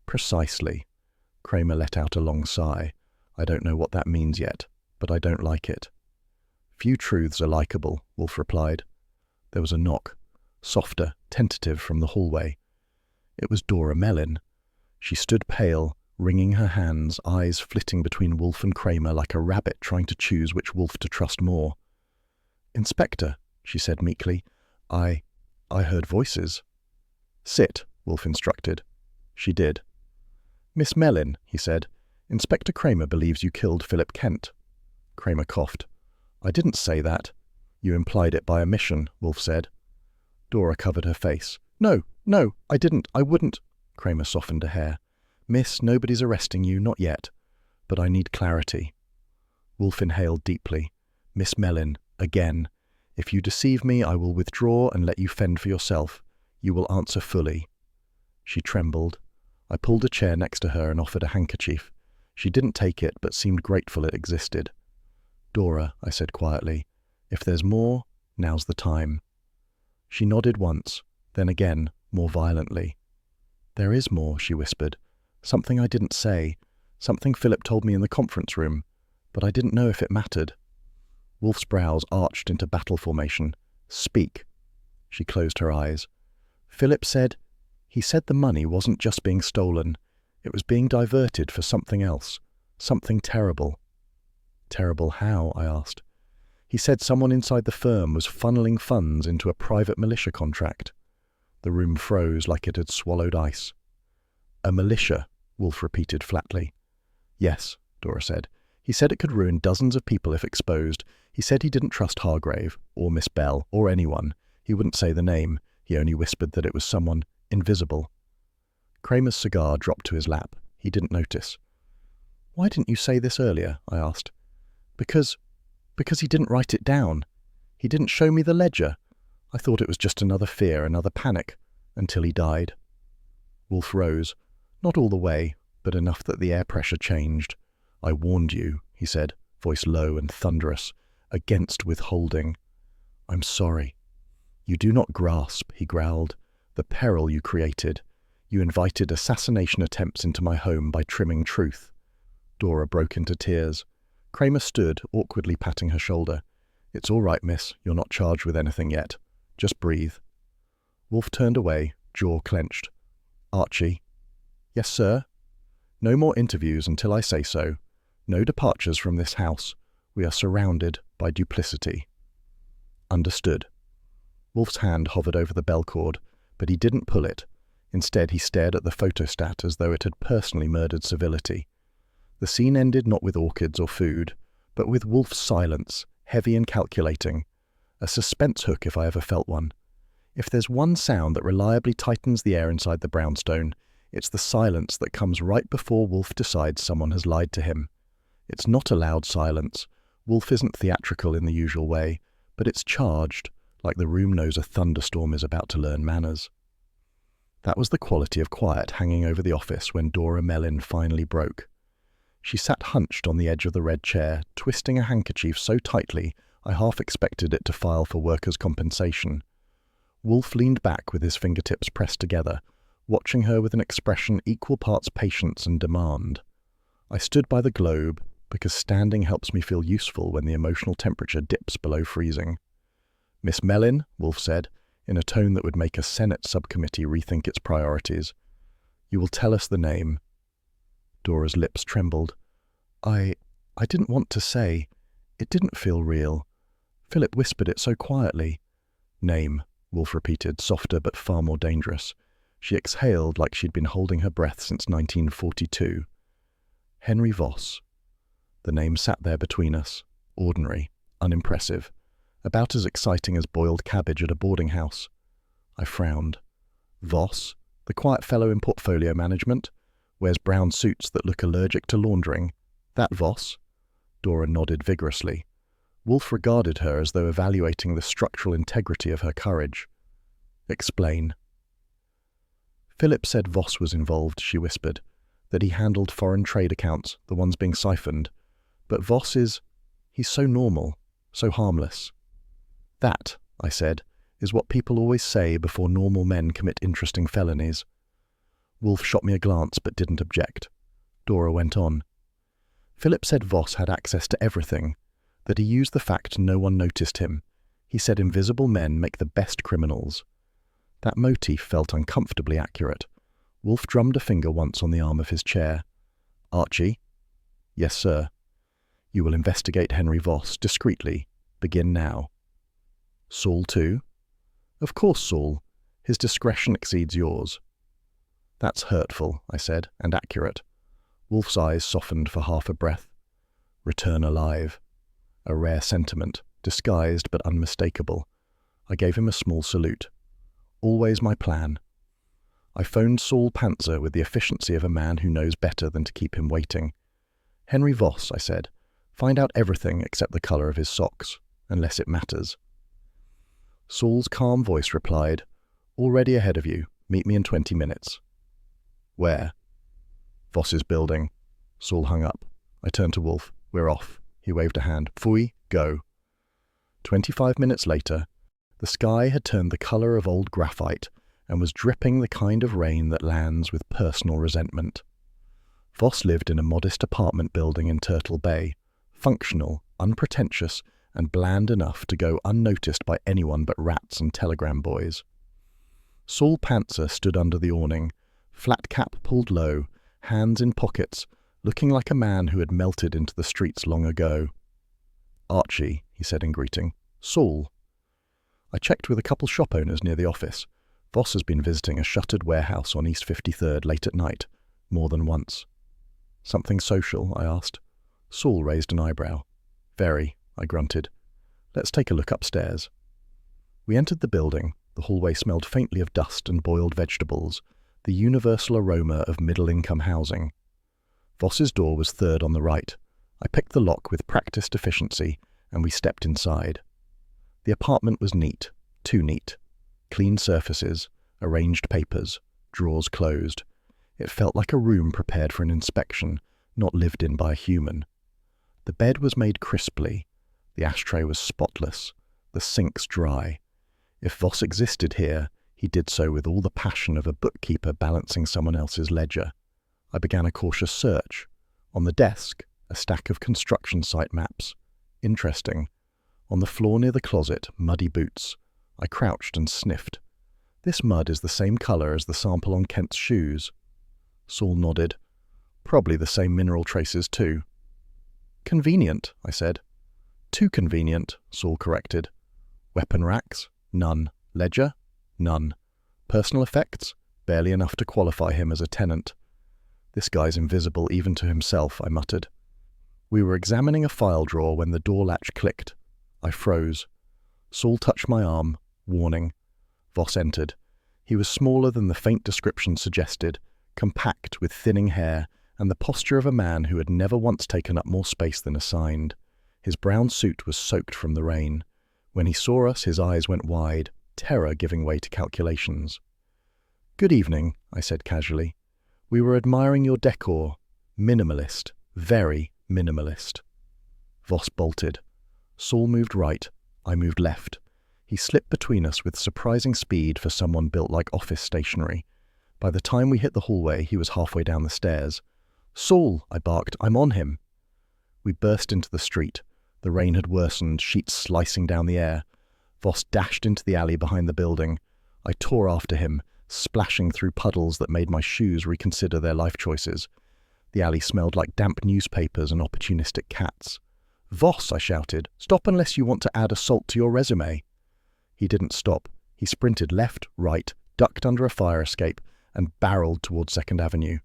Precisely. Kramer let out a long sigh. I don't know what that means yet, but I don't like it. Few truths are likable, Wolfe replied. There was a knock, softer, tentative from the hallway. It was Dora Mellin. She stood pale, wringing her hands, eyes flitting between Wolfe and Kramer like a rabbit trying to choose which wolf to trust more. Inspector, she said meekly, I heard voices. Sit, Wolfe instructed. She did. Miss Mellin, he said, Inspector Kramer believes you killed Philip Kent. Kramer coughed. I didn't say that. You implied it by omission, Wolfe said. Dora covered her face. No, I didn't, I wouldn't. Kramer softened a hair. Miss, nobody's arresting you, not yet. But I need clarity. Wolfe inhaled deeply. Miss Mellin, again. If you deceive me, I will withdraw and let you fend for yourself. You will answer fully. She trembled. I pulled a chair next to her and offered a handkerchief. She didn't take it, but seemed grateful it existed. Dora, I said quietly, if there's more, now's the time. She nodded once, then again, more violently. There is more, she whispered. Something I didn't say, something Philip told me in the conference room, but I didn't know if it mattered. Wolfe's brows arched into battle formation. Speak. She closed her eyes. Philip said, he said the money wasn't just being stolen, it was being diverted for something else, something terrible. Terrible how? I asked. He said someone inside the firm was funneling funds into a private militia contract. The room froze like it had swallowed ice. A militia, Wolfe repeated flatly. Yes, Dora said. He said it could ruin dozens of people if exposed. He said he didn't trust Hargrave, or Miss Bell, or anyone. He wouldn't say the name. He only whispered that it was someone invisible. Kramer's cigar dropped to his lap. He didn't notice. Why didn't you say this earlier? I asked. Because he didn't write it down. He didn't show me the ledger. I thought it was just another fear, another panic, until he died. Wolfe rose. Not all the way, but enough that the air pressure changed. I warned you, he said, voice low and thunderous, against withholding. I'm sorry. You do not grasp, he growled, the peril you created. You invited assassination attempts into my home by trimming truth. Dora broke into tears. Kramer stood, awkwardly patting her shoulder. It's all right, miss. You're not charged with anything yet. Just breathe. Wolfe turned away, jaw clenched. Archie. Yes, sir. No more interviews until I say so. No departures from this house. We are surrounded by duplicity. Understood. Wolfe's hand hovered over the bell cord, but he didn't pull it. Instead, he stared at the photostat as though it had personally murdered civility. The scene ended not with orchids or food, but with Wolfe's silence, heavy and calculating. A suspense hook if I ever felt one. If there's one sound that reliably tightens the air inside the brownstone, it's the silence that comes right before Wolfe decides someone has lied to him. It's not a loud silence. Wolfe isn't theatrical in the usual way, but it's charged, like the room knows a thunderstorm is about to learn manners. That was the quality of quiet hanging over the office when Dora Mellin finally broke. She sat hunched on the edge of the red chair, twisting a handkerchief so tightly I half expected it to file for workers' compensation. Wolfe leaned back with his fingertips pressed together, watching her with an expression equal parts patience and demand. I stood by the globe, because standing helps me feel useful when the emotional temperature dips below freezing. Miss Mellin, Wolfe said, in a tone that would make a Senate subcommittee rethink its priorities. You will tell us the name. Dora's lips trembled. I didn't want to say. It didn't feel real. Philip whispered it so quietly. Name, Wolfe repeated, softer but far more dangerous. She exhaled like she'd been holding her breath since 1942. Henry Voss. The name sat there between us, ordinary, unimpressive, about as exciting as boiled cabbage at a boarding house. I frowned. Voss, the quiet fellow in portfolio management, wears brown suits that look allergic to laundering. That Voss? Dora nodded vigorously. Wolfe regarded her as though evaluating the structural integrity of her courage. Explain. Philip said Voss was involved, she whispered, that he handled foreign trade accounts, the ones being siphoned. But Voss he's so normal. so harmless. That, I said, is what people always say before normal men commit interesting felonies. Wolfe shot me a glance but didn't object. Dora went on. Philip said Voss had access to everything, that he used the fact no one noticed him. He said invisible men make the best criminals. That motif felt uncomfortably accurate. Wolfe drummed a finger once on the arm of his chair. Archie? Yes, sir. You will investigate Henry Voss discreetly. Begin now. Saul too? Of course, Saul. His discretion exceeds yours. That's hurtful, I said, and accurate. Wolfe's eyes softened for half a breath. Return alive. A rare sentiment, disguised but unmistakable. I gave him a small salute. Always my plan. I phoned Saul Panzer with the efficiency of a man who knows better than to keep him waiting. Henry Voss, I said, find out everything except the colour of his socks, unless it matters. Saul's calm voice replied, Already ahead of you. Meet me in 20 minutes. Where? Voss's building. Saul hung up. I turned to Wolfe. We're off. He waved a hand. Pfui, go. 25 minutes later, the sky had turned the colour of old graphite and was dripping the kind of rain that lands with personal resentment. Voss lived in a modest apartment building in Turtle Bay, functional, unpretentious, and bland enough to go unnoticed by anyone but rats and telegram boys. Saul Panzer stood under the awning, flat cap pulled low, hands in pockets, looking like a man who had melted into the streets long ago. Archie, he said in greeting. Saul. I checked with a couple shop owners near the office. Voss has been visiting a shuttered warehouse on East 53rd late at night, more than once. Something social, I asked. Saul raised an eyebrow. Very, I grunted. Let's take a look upstairs. We entered the building. The hallway smelled faintly of dust and boiled vegetables, the universal aroma of middle-income housing. Voss's door was third on the right. I picked the lock with practiced efficiency, and we stepped inside. The apartment was neat, too neat. Clean surfaces, arranged papers, drawers closed. It felt like a room prepared for an inspection, not lived in by a human. The bed was made crisply. The ashtray was spotless, the sinks dry. If Voss existed here, he did so with all the passion of a bookkeeper balancing someone else's ledger. I began a cautious search. On the desk, a stack of construction site maps. Interesting. On the floor near the closet, muddy boots. I crouched and sniffed. This mud is the same colour as the sample on Kent's shoes. Saul nodded. Probably the same mineral traces too. Convenient, I said. Too convenient, Saul corrected. Weapon racks? None. Ledger? None. Personal effects? Barely enough to qualify him as a tenant. This guy's invisible even to himself, I muttered. We were examining a file drawer when the door latch clicked. I froze. Saul touched my arm, warning. Voss entered. He was smaller than the faint description suggested, compact with thinning hair, and the posture of a man who had never once taken up more space than assigned. His brown suit was soaked from the rain. When he saw us, his eyes went wide, terror giving way to calculations. Good evening, I said casually. We were admiring your decor. Minimalist. Very minimalist. Voss bolted. Saul moved right. I moved left. He slipped between us with surprising speed for someone built like office stationery. By the time we hit the hallway, he was halfway down the stairs. Saul, I barked, I'm on him. We burst into the street. The rain had worsened, sheets slicing down the air. Voss dashed into the alley behind the building. I tore after him, splashing through puddles that made my shoes reconsider their life choices. The alley smelled like damp newspapers and opportunistic cats. Voss, I shouted, stop unless you want to add assault to your resume. He didn't stop. He sprinted left, right, ducked under a fire escape, and barreled towards 2nd Avenue.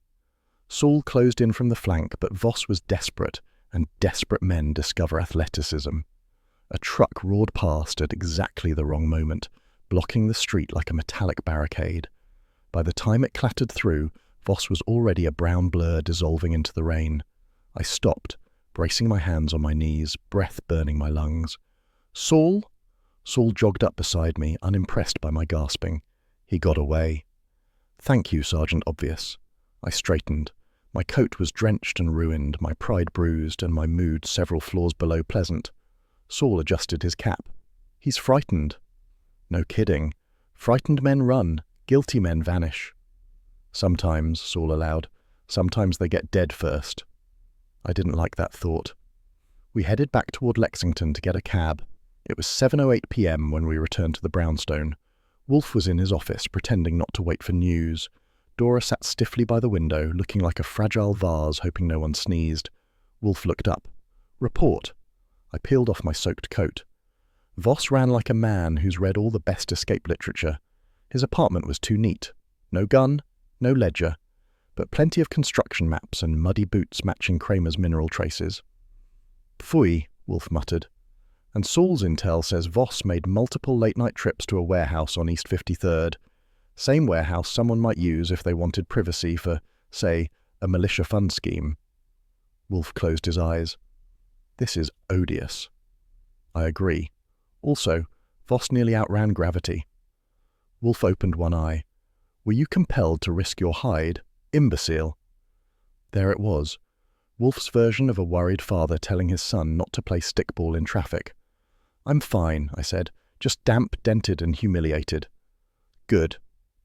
Saul closed in from the flank, but Voss was desperate, and desperate men discover athleticism. A truck roared past at exactly the wrong moment, blocking the street like a metallic barricade. By the time it clattered through, Voss was already a brown blur dissolving into the rain. I stopped, bracing my hands on my knees, breath burning my lungs. Saul? Saul jogged up beside me, unimpressed by my gasping. He got away. Thank you, Sergeant Obvious. I straightened. My coat was drenched and ruined, my pride bruised, and my mood several floors below pleasant. Saul adjusted his cap. He's frightened. No kidding. Frightened men run, guilty men vanish. Sometimes, Saul allowed. Sometimes they get dead first. I didn't like that thought. We headed back toward Lexington to get a cab. It was 7:08 p.m. when we returned to the brownstone. Wolfe was in his office, pretending not to wait for news. Dora sat stiffly by the window, looking like a fragile vase, hoping no one sneezed. Wolfe looked up. Report. I peeled off my soaked coat. Voss ran like a man who's read all the best escape literature. His apartment was too neat. No gun, no ledger, but plenty of construction maps and muddy boots matching Kramer's mineral traces. Pfui, Wolfe muttered. And Saul's intel says Voss made multiple late-night trips to a warehouse on East 53rd. Same warehouse someone might use if they wanted privacy for, say, a militia fund scheme. Wolfe closed his eyes. This is odious. I agree. Also, Voss nearly outran gravity. Wolfe opened one eye. Were you compelled to risk your hide? Imbecile. There it was. Wolfe's version of a worried father telling his son not to play stickball in traffic. I'm fine, I said. Just damp, dented and humiliated. Good.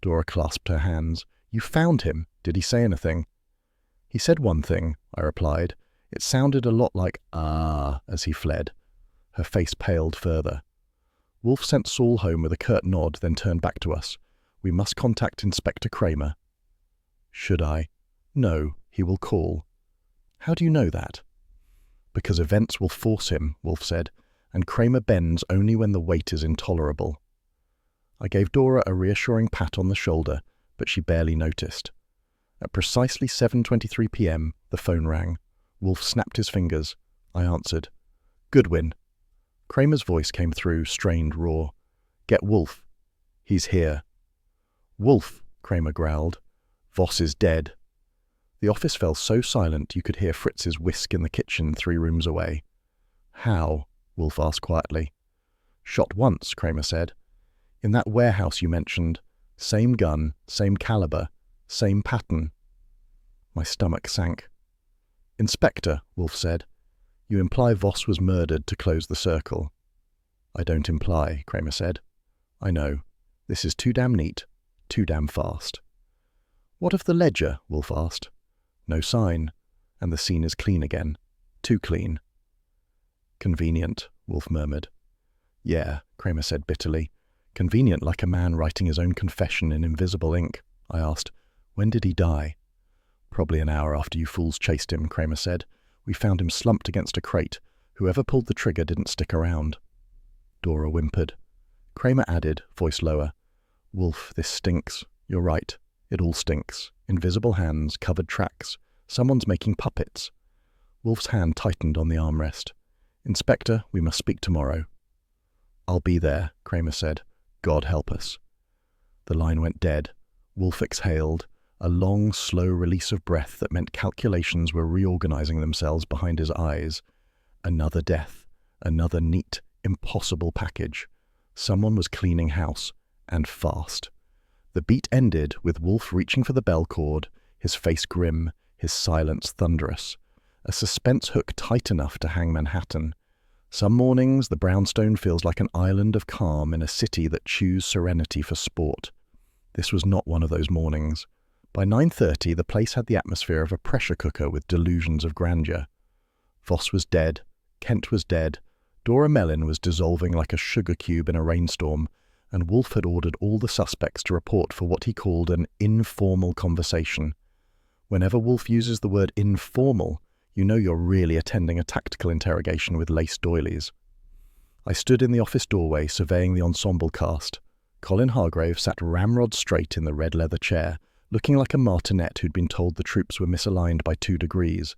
Dora clasped her hands. You found him. Did he say anything? He said one thing, I replied. It sounded a lot like "ah" as he fled. Her face paled further. Wolfe sent Saul home with a curt nod, then turned back to us. We must contact Inspector Kramer. Should I? No, he will call. How do you know that? Because events will force him, Wolfe said, and Kramer bends only when the weight is intolerable. I gave Dora a reassuring pat on the shoulder, but she barely noticed. At precisely 7:23 p.m, the phone rang. Wolfe snapped his fingers. I answered. Goodwin. Kramer's voice came through, strained, raw. Get Wolfe. He's here. Wolfe, Kramer growled. Voss is dead. The office fell so silent you could hear Fritz's whisk in the kitchen 3 rooms away. How? Wolfe asked quietly. Shot once, Kramer said. In that warehouse you mentioned. Same gun, same caliber, same pattern. My stomach sank. Inspector, Wolfe said. You imply Voss was murdered to close the circle. I don't imply, Kramer said. I know. This is too damn neat, too damn fast. What of the ledger? Wolfe asked. No sign, and the scene is clean again. Too clean. Convenient, Wolfe murmured. Yeah, Kramer said bitterly. Convenient like a man writing his own confession in invisible ink. I asked, when did he die? Probably an hour after you fools chased him, Kramer said. We found him slumped against a crate. Whoever pulled the trigger didn't stick around. Dora whimpered. Kramer added, voice lower. Wolfe, this stinks. You're right. It all stinks. Invisible hands, covered tracks. Someone's making puppets. Wolfe's hand tightened on the armrest. Inspector, we must speak tomorrow. I'll be there, Kramer said. God help us. The line went dead. Wolfe exhaled, a long, slow release of breath that meant calculations were reorganizing themselves behind his eyes. Another death. Another neat, impossible package. Someone was cleaning house, and fast. The beat ended with Wolfe reaching for the bell cord, his face grim, his silence thunderous. A suspense hook tight enough to hang Manhattan. Some mornings the brownstone feels like an island of calm in a city that chews serenity for sport. This was not one of those mornings. By 9:30 the place had the atmosphere of a pressure cooker with delusions of grandeur. Voss was dead, Kent was dead, Dora Mellin was dissolving like a sugar cube in a rainstorm, and Wolfe had ordered all the suspects to report for what he called an informal conversation. Whenever Wolfe uses the word informal, you know you're really attending a tactical interrogation with lace doilies. I stood in the office doorway surveying the ensemble cast. Colin Hargrave sat ramrod straight in the red leather chair, looking like a martinet who'd been told the troops were misaligned by 2 degrees.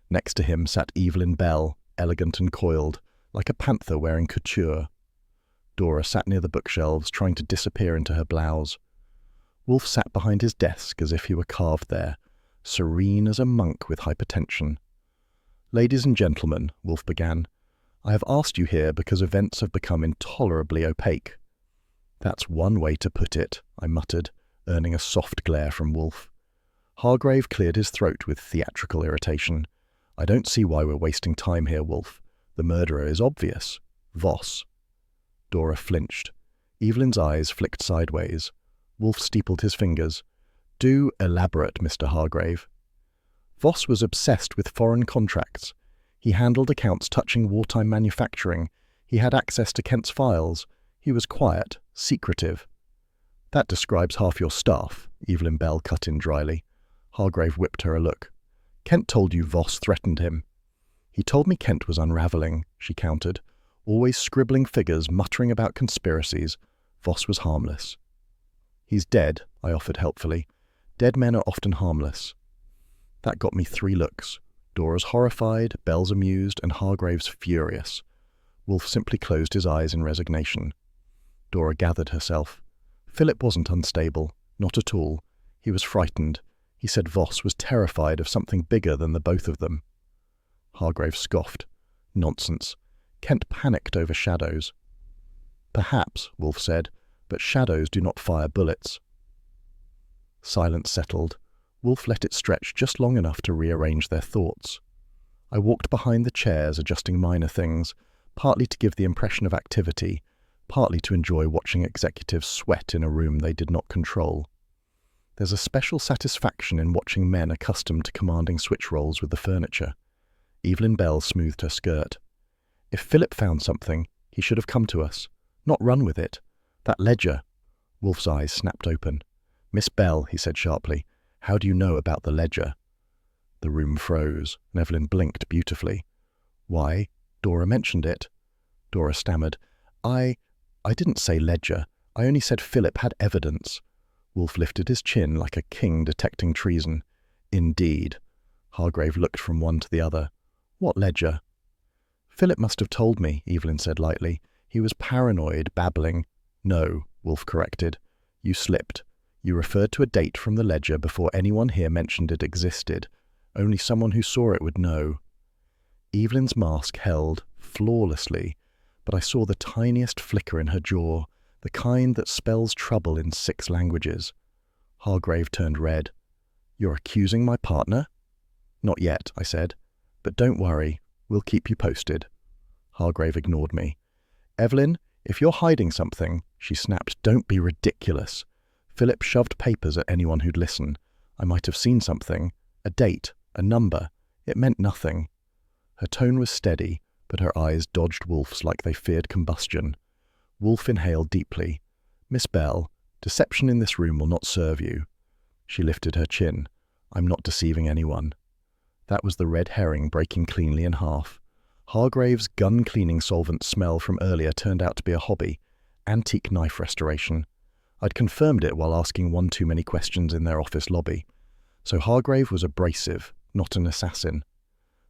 Next to him sat Evelyn Bell, elegant and coiled, like a panther wearing couture. Dora sat near the bookshelves, trying to disappear into her blouse. Wolfe sat behind his desk as if he were carved there, serene as a monk with hypertension. Ladies and gentlemen, Wolfe began, I have asked you here because events have become intolerably opaque. That's one way to put it, I muttered, earning a soft glare from Wolfe. Hargrave cleared his throat with theatrical irritation. I don't see why we're wasting time here, Wolfe. The murderer is obvious. Voss. Dora flinched. Evelyn's eyes flicked sideways. Wolfe steepled his fingers. Do elaborate, Mr. Hargrave. Voss was obsessed with foreign contracts. He handled accounts touching wartime manufacturing. He had access to Kent's files. He was quiet, secretive. That describes half your staff, Evelyn Bell cut in dryly. Hargrave whipped her a look. Kent told you Voss threatened him. He told me Kent was unravelling, she countered. Always scribbling figures, muttering about conspiracies. Voss was harmless. He's dead, I offered helpfully. Dead men are often harmless. That got me 3 looks. Dora's horrified, Bell's amused, and Hargrave's furious. Wolfe simply closed his eyes in resignation. Dora gathered herself. Philip wasn't unstable, not at all. He was frightened. He said Voss was terrified of something bigger than the both of them. Hargrave scoffed. Nonsense. Kent panicked over shadows. Perhaps, Wolfe said, but shadows do not fire bullets. Silence settled. Wolfe let it stretch just long enough to rearrange their thoughts. I walked behind the chairs, adjusting minor things, partly to give the impression of activity, partly to enjoy watching executives sweat in a room they did not control. There's a special satisfaction in watching men accustomed to commanding switch roles with the furniture. Evelyn Bell smoothed her skirt. If Philip found something, he should have come to us, not run with it. That ledger. Wolfe's eyes snapped open. Miss Bell, he said sharply, how do you know about the ledger? The room froze, and Evelyn blinked beautifully. Why, Dora mentioned it. Dora stammered. I didn't say ledger. I only said Philip had evidence. Wolfe lifted his chin like a king detecting treason. Indeed. Hargrave looked from one to the other. What ledger? Philip must have told me, Evelyn said lightly. He was paranoid, babbling. No, Wolfe corrected. You slipped. You referred to a date from the ledger before anyone here mentioned it existed. Only someone who saw it would know. Evelyn's mask held, flawlessly, but I saw the tiniest flicker in her jaw, the kind that spells trouble in 6 languages. Hargrave turned red. You're accusing my partner? Not yet, I said. But don't worry, we'll keep you posted. Hargrave ignored me. Evelyn, if you're hiding something, she snapped, don't be ridiculous. Philip shoved papers at anyone who'd listen. I might have seen something. A date, a number. It meant nothing. Her tone was steady, but her eyes dodged Wolfe's like they feared combustion. Wolfe inhaled deeply. Miss Bell, deception in this room will not serve you. She lifted her chin. I'm not deceiving anyone. That was the red herring breaking cleanly in half. Hargrave's gun-cleaning solvent smell from earlier turned out to be a hobby. Antique knife restoration. I'd confirmed it while asking one too many questions in their office lobby. So Hargrave was abrasive, not an assassin.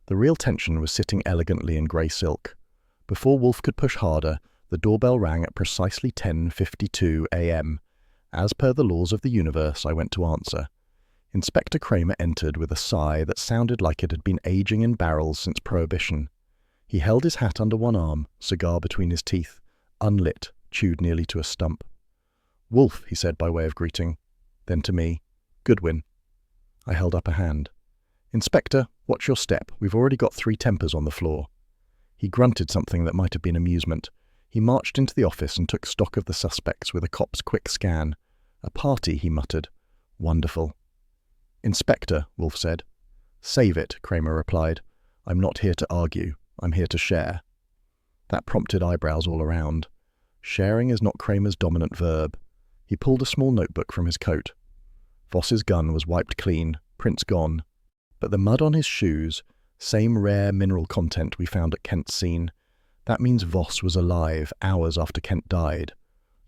The real tension was sitting elegantly in grey silk. Before Wolfe could push harder, the doorbell rang at precisely 10:52 a.m. As per the laws of the universe, I went to answer. Inspector Kramer entered with a sigh that sounded like it had been aging in barrels since Prohibition. He held his hat under one arm, cigar between his teeth, unlit, chewed nearly to a stump. Wolfe, he said by way of greeting. Then to me, Goodwin. I held up a hand. Inspector, watch your step. We've already got 3 tempers on the floor. He grunted something that might have been amusement. He marched into the office and took stock of the suspects with a cop's quick scan. A party, he muttered. Wonderful. Inspector, Wolfe said. Save it, Kramer replied. I'm not here to argue. I'm here to share. That prompted eyebrows all around. Sharing is not Kramer's dominant verb. He pulled a small notebook from his coat. Voss's gun was wiped clean, prints gone. But the mud on his shoes, same rare mineral content we found at Kent's scene. That means Voss was alive hours after Kent died.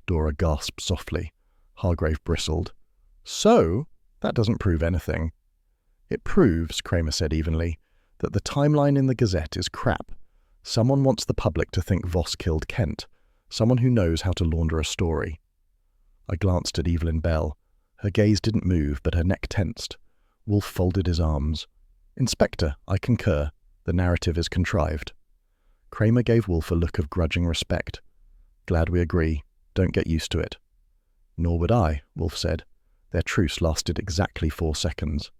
Dora gasped softly. Hargrave bristled. So? That doesn't prove anything. It proves, Kramer said evenly, that the timeline in the Gazette is crap. Someone wants the public to think Voss killed Kent. Someone who knows how to launder a story. I glanced at Evelyn Bell. Her gaze didn't move, but her neck tensed. Wolfe folded his arms. Inspector, I concur. The narrative is contrived. Kramer gave Wolfe a look of grudging respect. Glad we agree. Don't get used to it. Nor would I, Wolfe said. Their truce lasted exactly 4 seconds.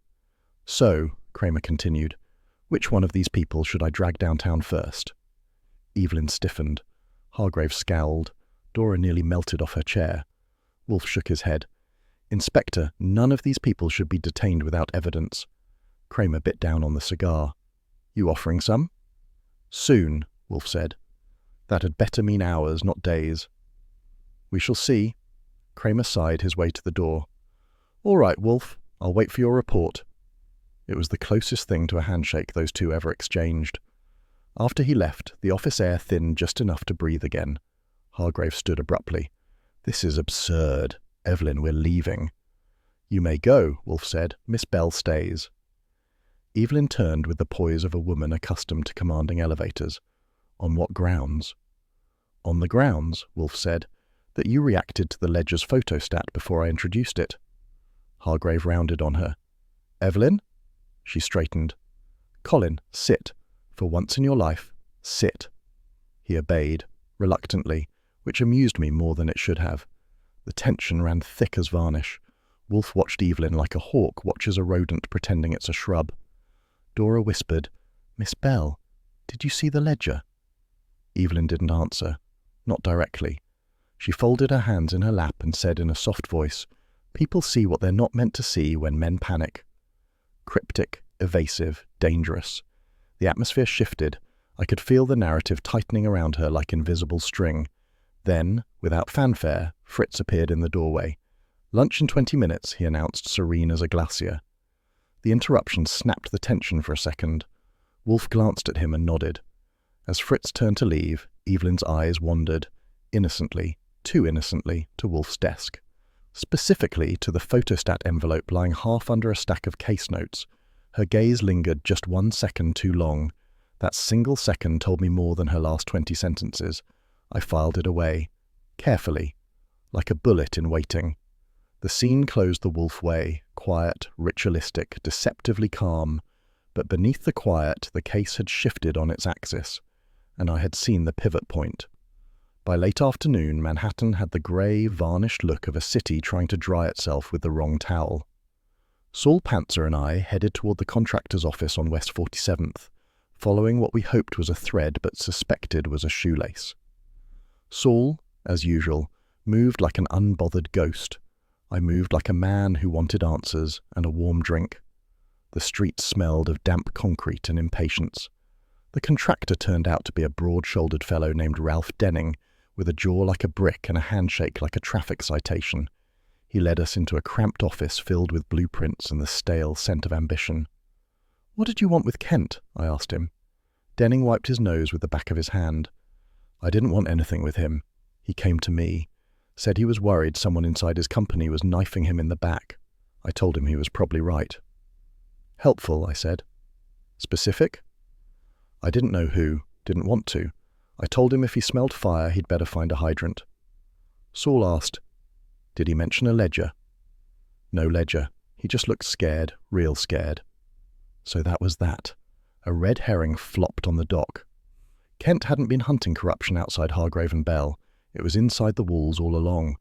So, Kramer continued, which one of these people should I drag downtown first? Evelyn stiffened. Hargrave scowled. Dora nearly melted off her chair. Wolfe shook his head. Inspector, none of these people should be detained without evidence. Kramer bit down on the cigar. You offering some? Soon, Wolfe said. That had better mean hours, not days. We shall see. Kramer sighed his way to the door. All right, Wolfe, I'll wait for your report. It was the closest thing to a handshake those two ever exchanged. After he left, the office air thinned just enough to breathe again. Hargrave stood abruptly. This is absurd. Evelyn, we're leaving. You may go, Wolfe said. Miss Bell stays. Evelyn turned with the poise of a woman accustomed to commanding elevators. On what grounds? On the grounds, Wolfe said, that you reacted to the ledger's photostat before I introduced it. Hargrave rounded on her. Evelyn? She straightened. Colin, sit. For once in your life, sit. He obeyed, reluctantly, which amused me more than it should have. The tension ran thick as varnish. Wolfe watched Evelyn like a hawk watches a rodent pretending it's a shrub. Dora whispered, Miss Bell, did you see the ledger? Evelyn didn't answer, not directly. She folded her hands in her lap and said in a soft voice, People see what they're not meant to see when men panic. Cryptic, evasive, dangerous. The atmosphere shifted. I could feel the narrative tightening around her like invisible string. Then, without fanfare, Fritz appeared in the doorway. Lunch in 20 minutes, he announced, serene as a glacier. The interruption snapped the tension for a second. Wolfe glanced at him and nodded. As Fritz turned to leave, Evelyn's eyes wandered, innocently, too innocently, to Wolfe's desk. Specifically to the photostat envelope lying half under a stack of case notes. Her gaze lingered just 1 second too long. That single second told me more than her last 20 sentences. I filed it away, carefully, like a bullet in waiting. The scene closed the Wolfe way, quiet, ritualistic, deceptively calm. But beneath the quiet, the case had shifted on its axis, and I had seen the pivot point. By late afternoon, Manhattan had the grey, varnished look of a city trying to dry itself with the wrong towel. Saul Pantzer and I headed toward the contractor's office on West 47th, following what we hoped was a thread but suspected was a shoelace. Saul, as usual, moved like an unbothered ghost. I moved like a man who wanted answers and a warm drink. The streets smelled of damp concrete and impatience. The contractor turned out to be a broad-shouldered fellow named Ralph Denning, with a jaw like a brick and a handshake like a traffic citation. He led us into a cramped office filled with blueprints and the stale scent of ambition. "What did you want with Kent?" I asked him. Denning wiped his nose with the back of his hand. I didn't want anything with him. He came to me, said he was worried someone inside his company was knifing him in the back. I told him he was probably right. Helpful, I said. Specific? I didn't know who, didn't want to. I told him if he smelled fire, he'd better find a hydrant. Saul asked, did he mention a ledger? No ledger. He just looked scared, real scared. So that was that. A red herring flopped on the dock. Kent hadn't been hunting corruption outside Hargrave and Bell. It was inside the walls all along.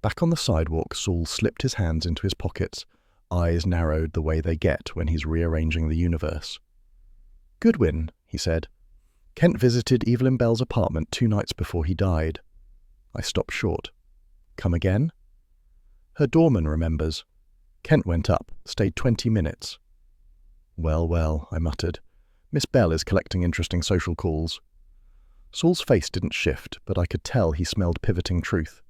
Back on the sidewalk, Saul slipped his hands into his pockets, eyes narrowed the way they get when he's rearranging the universe. Goodwin, he said. Kent visited Evelyn Bell's apartment 2 nights before he died. I stopped short. Come again? Her doorman remembers. Kent went up, stayed 20 minutes. Well, well, I muttered. Miss Bell is collecting interesting social calls. Saul's face didn't shift, but I could tell he smelled pivoting truth.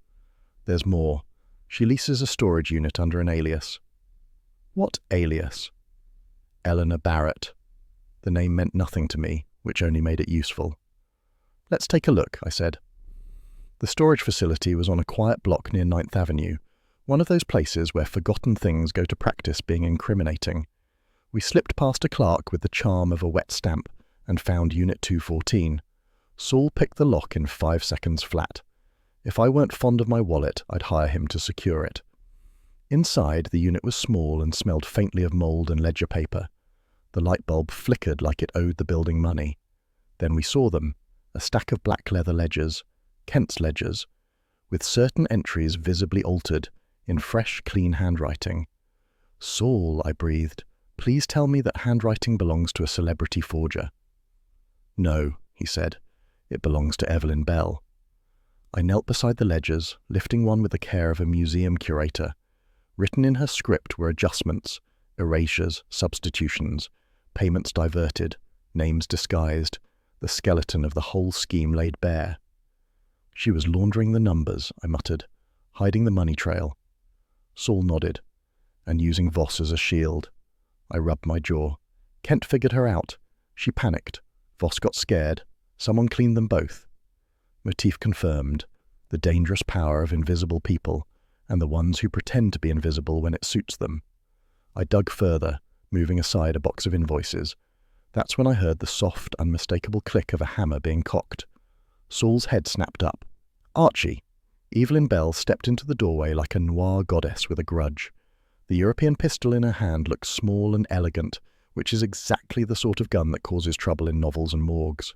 There's more. She leases a storage unit under an alias. What alias? Eleanor Barrett. The name meant nothing to me, which only made it useful. Let's take a look, I said. The storage facility was on a quiet block near 9th Avenue, one of those places where forgotten things go to practice being incriminating. We slipped past a clerk with the charm of a wet stamp and found Unit 214. Saul picked the lock in 5 seconds flat. If I weren't fond of my wallet, I'd hire him to secure it. Inside, the unit was small and smelled faintly of mould and ledger paper. The light bulb flickered like it owed the building money. Then we saw them, a stack of black leather ledgers, Kent's ledgers, with certain entries visibly altered, in fresh, clean handwriting. Saul, I breathed, please tell me that handwriting belongs to a celebrity forger. No, he said, it belongs to Evelyn Bell. I knelt beside the ledgers, lifting one with the care of a museum curator. Written in her script were adjustments, erasures, substitutions, payments diverted, names disguised, the skeleton of the whole scheme laid bare. She was laundering the numbers, I muttered, hiding the money trail. Saul nodded, and using Voss as a shield. I rubbed my jaw. Kent figured her out. She panicked. Voss got scared. Someone cleaned them both. Motif confirmed. The dangerous power of invisible people, and the ones who pretend to be invisible when it suits them. I dug further, moving aside a box of invoices. That's when I heard the soft, unmistakable click of a hammer being cocked. Saul's head snapped up. Archie! Evelyn Bell stepped into the doorway like a noir goddess with a grudge. The European pistol in her hand looked small and elegant, which is exactly the sort of gun that causes trouble in novels and morgues.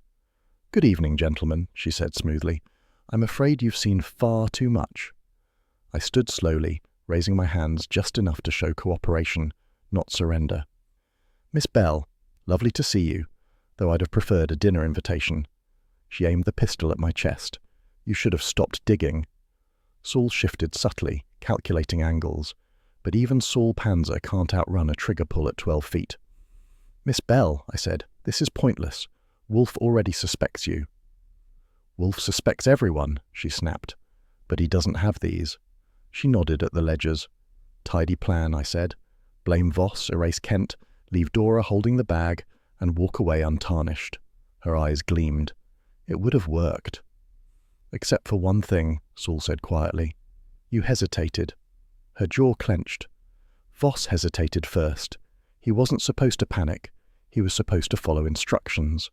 "Good evening, gentlemen," she said smoothly. "I'm afraid you've seen far too much." I stood slowly, raising my hands just enough to show cooperation, not surrender. "Miss Bell, lovely to see you, though I'd have preferred a dinner invitation." She aimed the pistol at my chest. "You should have stopped digging." Saul shifted subtly, calculating angles, but even Saul Panzer can't outrun a trigger pull at 12 feet. "Miss Bell," I said, "this is pointless. Wolfe already suspects you." "Wolfe suspects everyone," she snapped. "But he doesn't have these." She nodded at the ledgers. "Tidy plan," I said. "Blame Voss, erase Kent, leave Dora holding the bag, and walk away untarnished." Her eyes gleamed. "It would have worked." "Except for one thing," Saul said quietly. "You hesitated." Her jaw clenched. "Voss hesitated first. He wasn't supposed to panic. He was supposed to follow instructions."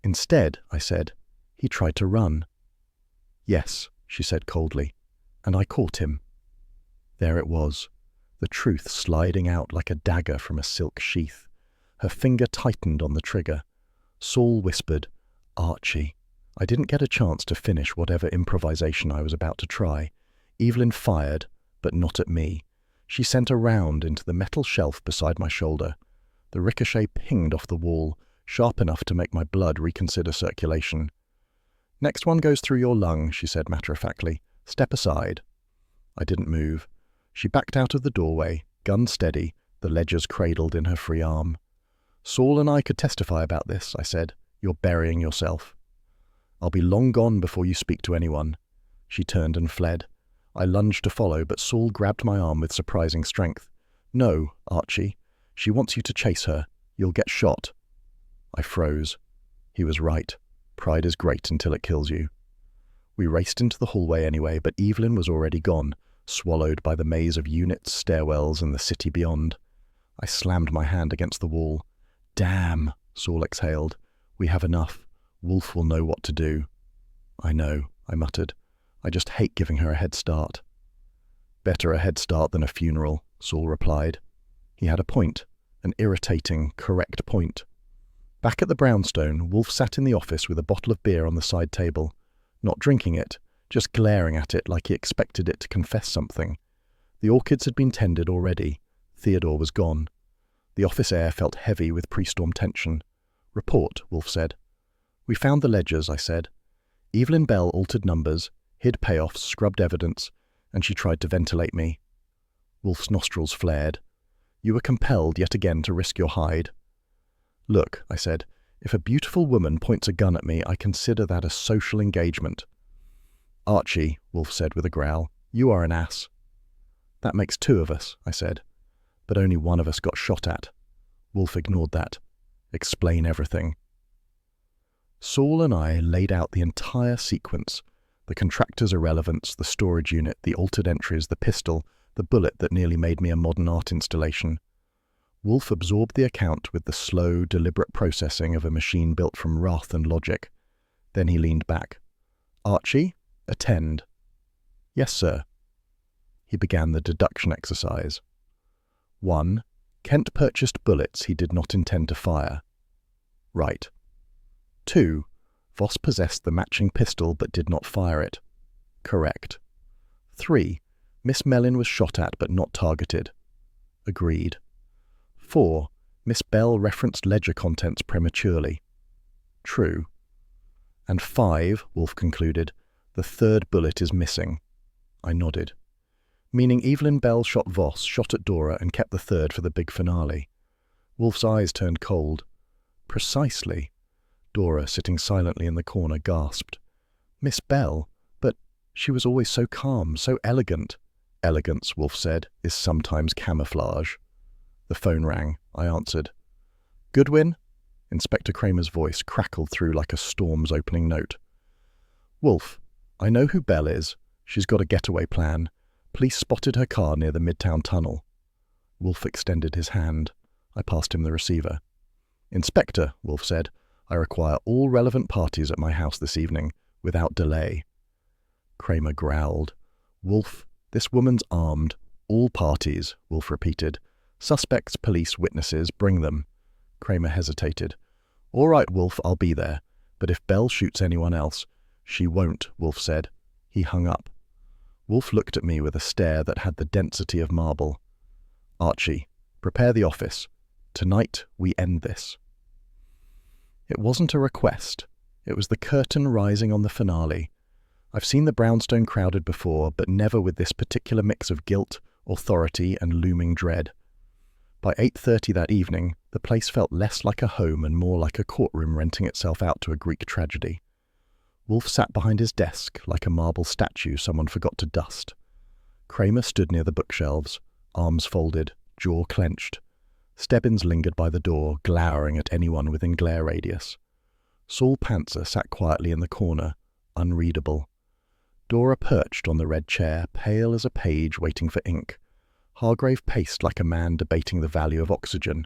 "Instead," I said, "he tried to run." "Yes," she said coldly, "and I caught him." There it was, the truth sliding out like a dagger from a silk sheath. Her finger tightened on the trigger. Saul whispered, "Archie." I didn't get a chance to finish whatever improvisation I was about to try. Evelyn fired, but not at me. She sent a round into the metal shelf beside my shoulder. The ricochet pinged off the wall, sharp enough to make my blood reconsider circulation. "Next one goes through your lung," she said matter-of-factly. "Step aside." I didn't move. She backed out of the doorway, gun steady, the ledgers cradled in her free arm. "Saul and I could testify about this," I said. "You're burying yourself." "I'll be long gone before you speak to anyone." She turned and fled. I lunged to follow, but Saul grabbed my arm with surprising strength. "No, Archie. She wants you to chase her. You'll get shot." I froze. He was right. Pride is great until it kills you. We raced into the hallway anyway, but Evelyn was already gone, swallowed by the maze of units, stairwells, and the city beyond. I slammed my hand against the wall. "Damn," Saul exhaled. "We have enough. Wolfe will know what to do." "I know," I muttered. "I just hate giving her a head start." "Better a head start than a funeral," Saul replied. He had a point, an irritating, correct point. Back at the brownstone, Wolfe sat in the office with a bottle of beer on the side table, not drinking it, just glaring at it like he expected it to confess something. The orchids had been tended already. Theodore was gone. The office air felt heavy with pre-storm tension. "Report," Wolfe said. "We found the ledgers," I said. Evelyn Bell altered numbers, hid payoffs, scrubbed evidence, and she tried to ventilate me. Wolfe's nostrils flared. "You were compelled yet again to risk your hide." "Look," I said, "if a beautiful woman points a gun at me, I consider that a social engagement." "Archie," Wolfe said with a growl, "you are an ass." "That makes two of us," I said, "but only one of us got shot at." Wolfe ignored that. "Explain everything." Saul and I laid out the entire sequence, the contractor's irrelevance, the storage unit, the altered entries, the pistol, the bullet that nearly made me a modern art installation. Wolfe absorbed the account with the slow, deliberate processing of a machine built from wrath and logic. Then he leaned back. "Archie, attend." "Yes, sir." He began the deduction exercise. 1. Kent purchased bullets he did not intend to fire. Right. 2. Voss possessed the matching pistol but did not fire it. Correct. 3. Miss Mellin was shot at but not targeted. Agreed. 4. Miss Bell referenced ledger contents prematurely. True. And 5, Wolfe concluded, the The third bullet is missing. I nodded. Meaning Evelyn Bell shot Voss, shot at Dora, and kept the third for the big finale. Wolfe's eyes turned cold. Precisely. Dora, sitting silently in the corner, gasped. Miss Bell? But she was always so calm, so elegant. Elegance, Wolfe said, is sometimes camouflage. The phone rang. I answered. Goodwin? Inspector Kramer's voice crackled through like a storm's opening note. Wolfe, I know who Bell is. She's got a getaway plan. Police spotted her car near the Midtown Tunnel. Wolfe extended his hand. I passed him the receiver. Inspector, Wolfe said, I require all relevant parties at my house this evening, without delay. Kramer growled. Wolfe, this woman's armed. All parties, Wolfe repeated. Suspects, police, witnesses, bring them. Kramer hesitated. All right, Wolfe, I'll be there. But if Bell shoots anyone else, she won't, Wolfe said. He hung up. Wolfe looked at me with a stare that had the density of marble. Archie, prepare the office. Tonight we end this. It wasn't a request. It was the curtain rising on the finale. I've seen the brownstone crowded before, but never with this particular mix of guilt, authority, and looming dread. By 8:30 that evening, the place felt less like a home and more like a courtroom renting itself out to a Greek tragedy. Wolfe sat behind his desk like a marble statue someone forgot to dust. Kramer stood near the bookshelves, arms folded, jaw clenched. Stebbins lingered by the door, glowering at anyone within glare radius. Saul Pantzer sat quietly in the corner, unreadable. Dora perched on the red chair, pale as a page waiting for ink. Hargrave paced like a man debating the value of oxygen.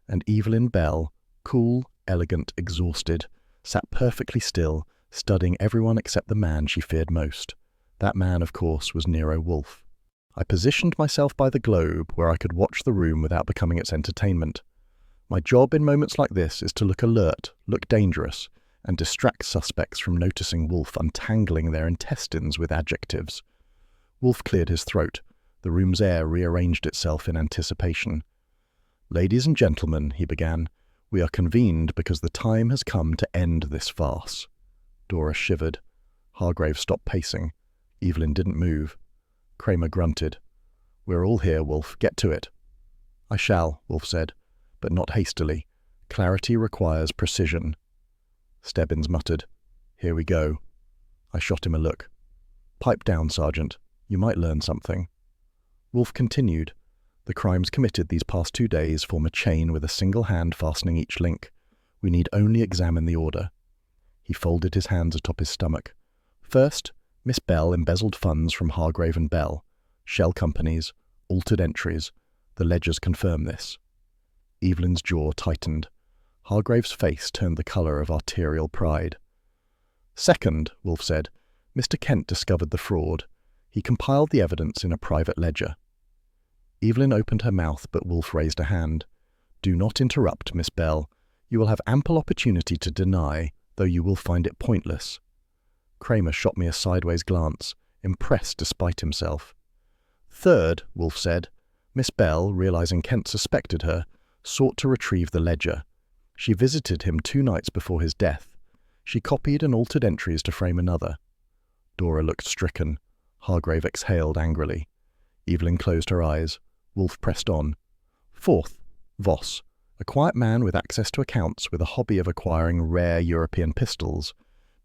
And Evelyn Bell, cool, elegant, exhausted, sat perfectly still, studying everyone except the man she feared most. That man, of course, was Nero Wolfe. I positioned myself by the globe where I could watch the room without becoming its entertainment. My job in moments like this is to look alert, look dangerous, and distract suspects from noticing Wolfe untangling their intestines with adjectives. Wolfe cleared his throat. The room's air rearranged itself in anticipation. Ladies and gentlemen, he began, we are convened because the time has come to end this farce. Dora shivered. Hargrave stopped pacing. Evelyn didn't move. Kramer grunted. We're all here, Wolfe. Get to it. I shall, Wolfe said, but not hastily. Clarity requires precision. Stebbins muttered. Here we go. I shot him a look. Pipe down, Sergeant. You might learn something. Wolfe continued. The crimes committed these past 2 days form a chain with a single hand fastening each link. We need only examine the order. He folded his hands atop his stomach. First, Miss Bell embezzled funds from Hargrave and Bell. Shell companies, altered entries. The ledgers confirm this. Evelyn's jaw tightened. Hargrave's face turned the colour of arterial pride. Second, Wolfe said, Mr. Kent discovered the fraud. He compiled the evidence in a private ledger. Evelyn opened her mouth, but Wolfe raised a hand. Do not interrupt, Miss Bell. You will have ample opportunity to deny, though you will find it pointless. Kramer shot me a sideways glance, impressed despite himself. Third, Wolfe said, Miss Bell, realizing Kent suspected her, sought to retrieve the ledger. She visited him 2 nights before his death. She copied and altered entries to frame another. Dora looked stricken. Hargrave exhaled angrily. Evelyn closed her eyes. Wolfe pressed on. Fourth, Voss, a quiet man with access to accounts with a hobby of acquiring rare European pistols.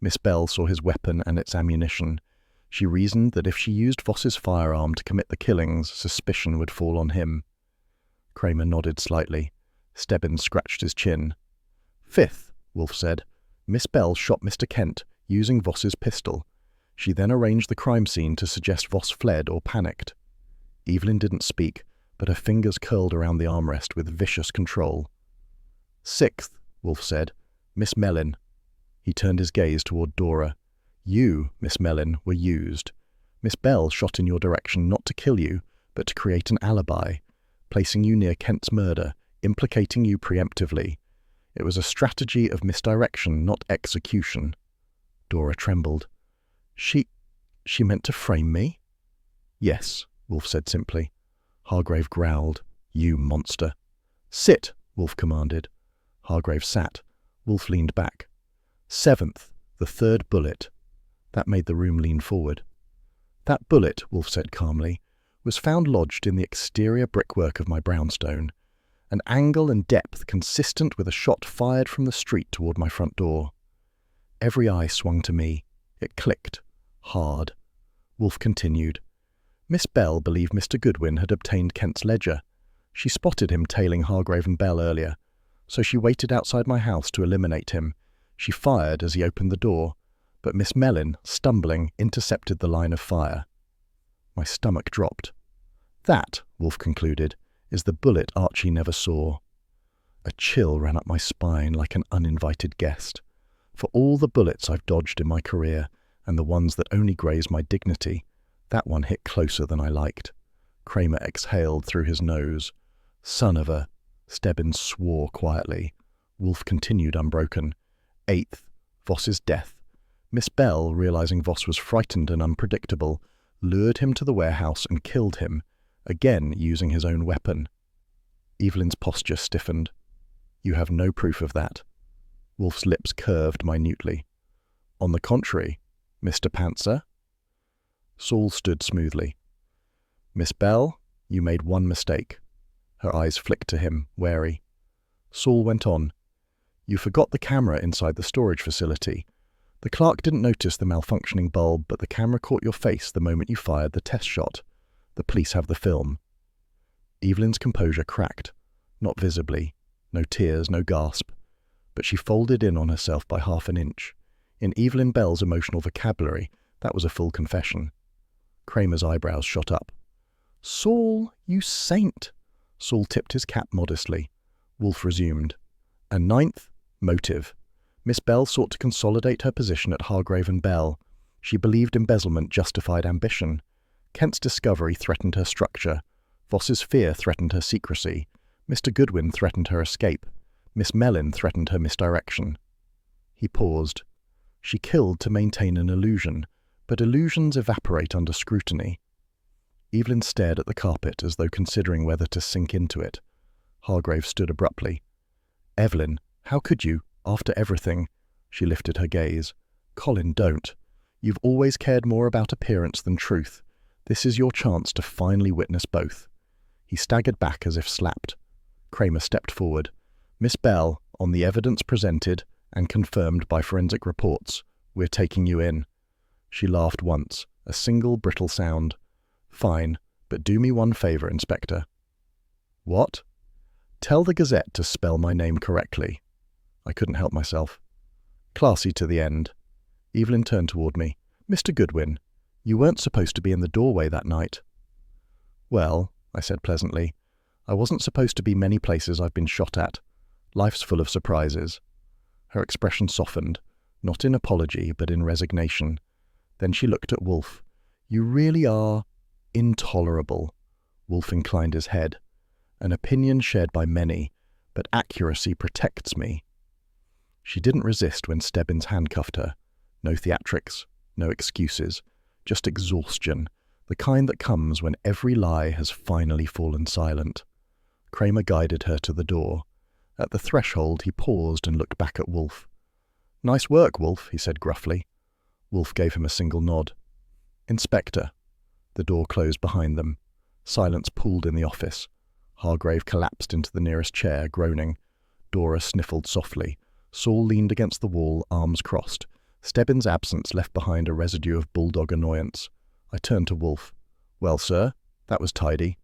Miss Bell saw his weapon and its ammunition. She reasoned that if she used Voss's firearm to commit the killings, suspicion would fall on him. Kramer nodded slightly. Stebbins scratched his chin. Fifth, Wolfe said, Miss Bell shot Mr. Kent, using Voss's pistol. She then arranged the crime scene to suggest Voss fled or panicked. Evelyn didn't speak, but her fingers curled around the armrest with vicious control. Sixth, Wolfe said, Miss Mellin. He turned his gaze toward Dora. You, Miss Mellin, were used. Miss Bell shot in your direction not to kill you, but to create an alibi, placing you near Kent's murder, implicating you preemptively. It was a strategy of misdirection, not execution. Dora trembled. She meant to frame me? Yes, Wolfe said simply. Hargrave growled. You monster. Sit, Wolfe commanded. Hargrave sat. Wolfe leaned back. Seventh, the third bullet. That made the room lean forward. "That bullet," Wolfe said calmly, "was found lodged in the exterior brickwork of my brownstone, an angle and depth consistent with a shot fired from the street toward my front door." Every eye swung to me. It clicked. Hard. Wolfe continued. "Miss Bell believed Mr. Goodwin had obtained Kent's ledger. She spotted him tailing Hargrave and Bell earlier, so she waited outside my house to eliminate him. She fired as he opened the door, but Miss Mellin, stumbling, intercepted the line of fire." My stomach dropped. "That," Wolfe concluded, "is the bullet Archie never saw." A chill ran up my spine like an uninvited guest. For all the bullets I've dodged in my career, and the ones that only graze my dignity, that one hit closer than I liked. Kramer exhaled through his nose. "Son of a..." Stebbins swore quietly. Wolfe continued unbroken. "8th, Voss's death. Miss Bell, realizing Voss was frightened and unpredictable, lured him to the warehouse and killed him, again using his own weapon." Evelyn's posture stiffened. "You have no proof of that." Wolfe's lips curved minutely. "On the contrary, Mr. Pantzer?" Saul stood smoothly. "Miss Bell, you made one mistake." Her eyes flicked to him, wary. Saul went on. "You forgot the camera inside the storage facility. The clerk didn't notice the malfunctioning bulb, but the camera caught your face the moment you fired the test shot. The police have the film." Evelyn's composure cracked. Not visibly. No tears, no gasp. But she folded in on herself by half an inch. In Evelyn Bell's emotional vocabulary, that was a full confession. Kramer's eyebrows shot up. "Saul, you saint!" Saul tipped his cap modestly. Wolfe resumed. "And 9th, motive. Miss Bell sought to consolidate her position at Hargrave and Bell. She believed embezzlement justified ambition. Kent's discovery threatened her structure. Voss's fear threatened her secrecy. Mr. Goodwin threatened her escape. Miss Mellin threatened her misdirection." He paused. "She killed to maintain an illusion, but illusions evaporate under scrutiny." Evelyn stared at the carpet as though considering whether to sink into it. Hargrave stood abruptly. "Evelyn, how could you, after everything?" She lifted her gaze. "Colin, don't. You've always cared more about appearance than truth. This is your chance to finally witness both." He staggered back as if slapped. Kramer stepped forward. "Miss Bell, on the evidence presented and confirmed by forensic reports, we're taking you in." She laughed once, a single brittle sound. "Fine, but do me one favor, Inspector." "What?" "Tell the Gazette to spell my name correctly." I couldn't help myself. Classy to the end. Evelyn turned toward me. "Mr. Goodwin, you weren't supposed to be in the doorway that night." "Well," I said pleasantly, "I wasn't supposed to be many places I've been shot at. Life's full of surprises." Her expression softened, not in apology, but in resignation. Then she looked at Wolfe. "You really are intolerable." Wolfe inclined his head. "An opinion shared by many, but accuracy protects me." She didn't resist when Stebbins handcuffed her. No theatrics, no excuses, just exhaustion, the kind that comes when every lie has finally fallen silent. Kramer guided her to the door. At the threshold, he paused and looked back at Wolfe. "Nice work, Wolfe," he said gruffly. Wolfe gave him a single nod. "Inspector." The door closed behind them. Silence pooled in the office. Hargrave collapsed into the nearest chair, groaning. Dora sniffled softly. Saul leaned against the wall, arms crossed. Stebbins' absence left behind a residue of bulldog annoyance. I turned to Wolfe. "Well, sir, that was tidy."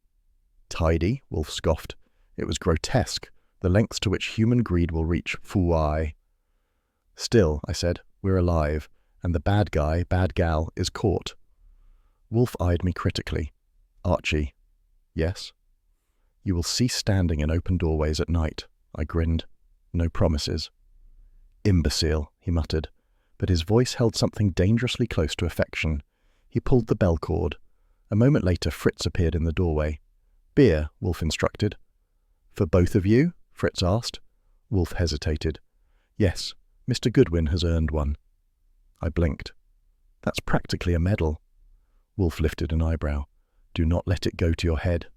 "Tidy?" Wolfe scoffed. "It was grotesque, the lengths to which human greed will reach, foo-I." "Still," I said, "we're alive, and the bad guy, bad gal, is caught." Wolfe eyed me critically. "Archie." "Yes?" "You will cease standing in open doorways at night." I grinned. "No promises." "Imbecile," he muttered, but his voice held something dangerously close to affection. He pulled the bell cord. A moment later, Fritz appeared in the doorway. "Beer," Wolfe instructed. "For both of you?" Fritz asked. Wolfe hesitated. "Yes, Mr. Goodwin has earned one." I blinked. "That's practically a medal." Wolfe lifted an eyebrow. "Do not let it go to your head."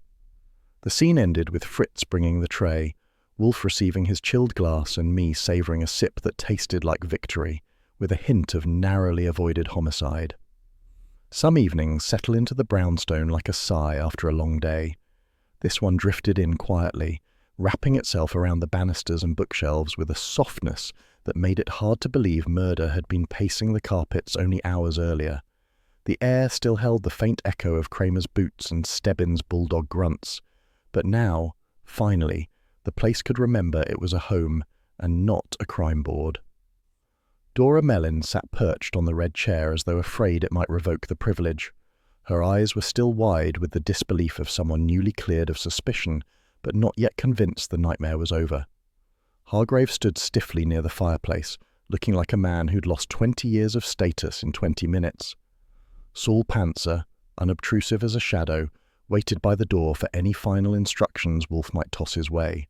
The scene ended with Fritz bringing the tray, Wolfe receiving his chilled glass and me savouring a sip that tasted like victory. with a hint of narrowly avoided homicide. Some evenings settle into the brownstone like a sigh after a long day. This one drifted in quietly, wrapping itself around the banisters and bookshelves with a softness that made it hard to believe murder had been pacing the carpets only hours earlier. The air still held the faint echo of Kramer's boots and Stebbins' bulldog grunts, but now, finally, the place could remember it was a home and not a crime board. Dora Mellin sat perched on the red chair as though afraid it might revoke the privilege. Her eyes were still wide with the disbelief of someone newly cleared of suspicion, but not yet convinced the nightmare was over. Hargrave stood stiffly near the fireplace, looking like a man who'd lost 20 years of status in 20 minutes. Saul Panzer, unobtrusive as a shadow, waited by the door for any final instructions Wolfe might toss his way.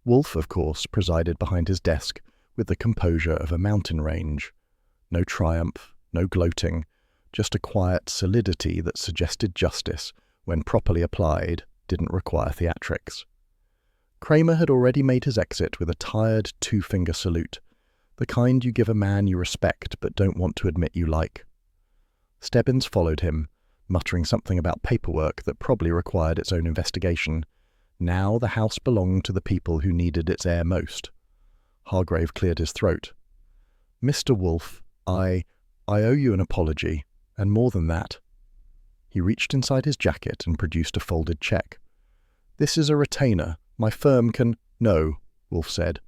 Wolfe, of course, presided behind his desk with the composure of a mountain range. No triumph, no gloating, just a quiet solidity that suggested justice, when properly applied, didn't require theatrics. Kramer had already made his exit with a tired two-finger salute, the kind you give a man you respect but don't want to admit you like. Stebbins followed him, muttering something about paperwork that probably required its own investigation. Now the house belonged to the people who needed its air most. Hargrave cleared his throat. "Mr. Wolfe, I owe you an apology, and more than that." He reached inside his jacket and produced a folded check. "This is a retainer. My firm can—" "No," Wolfe said.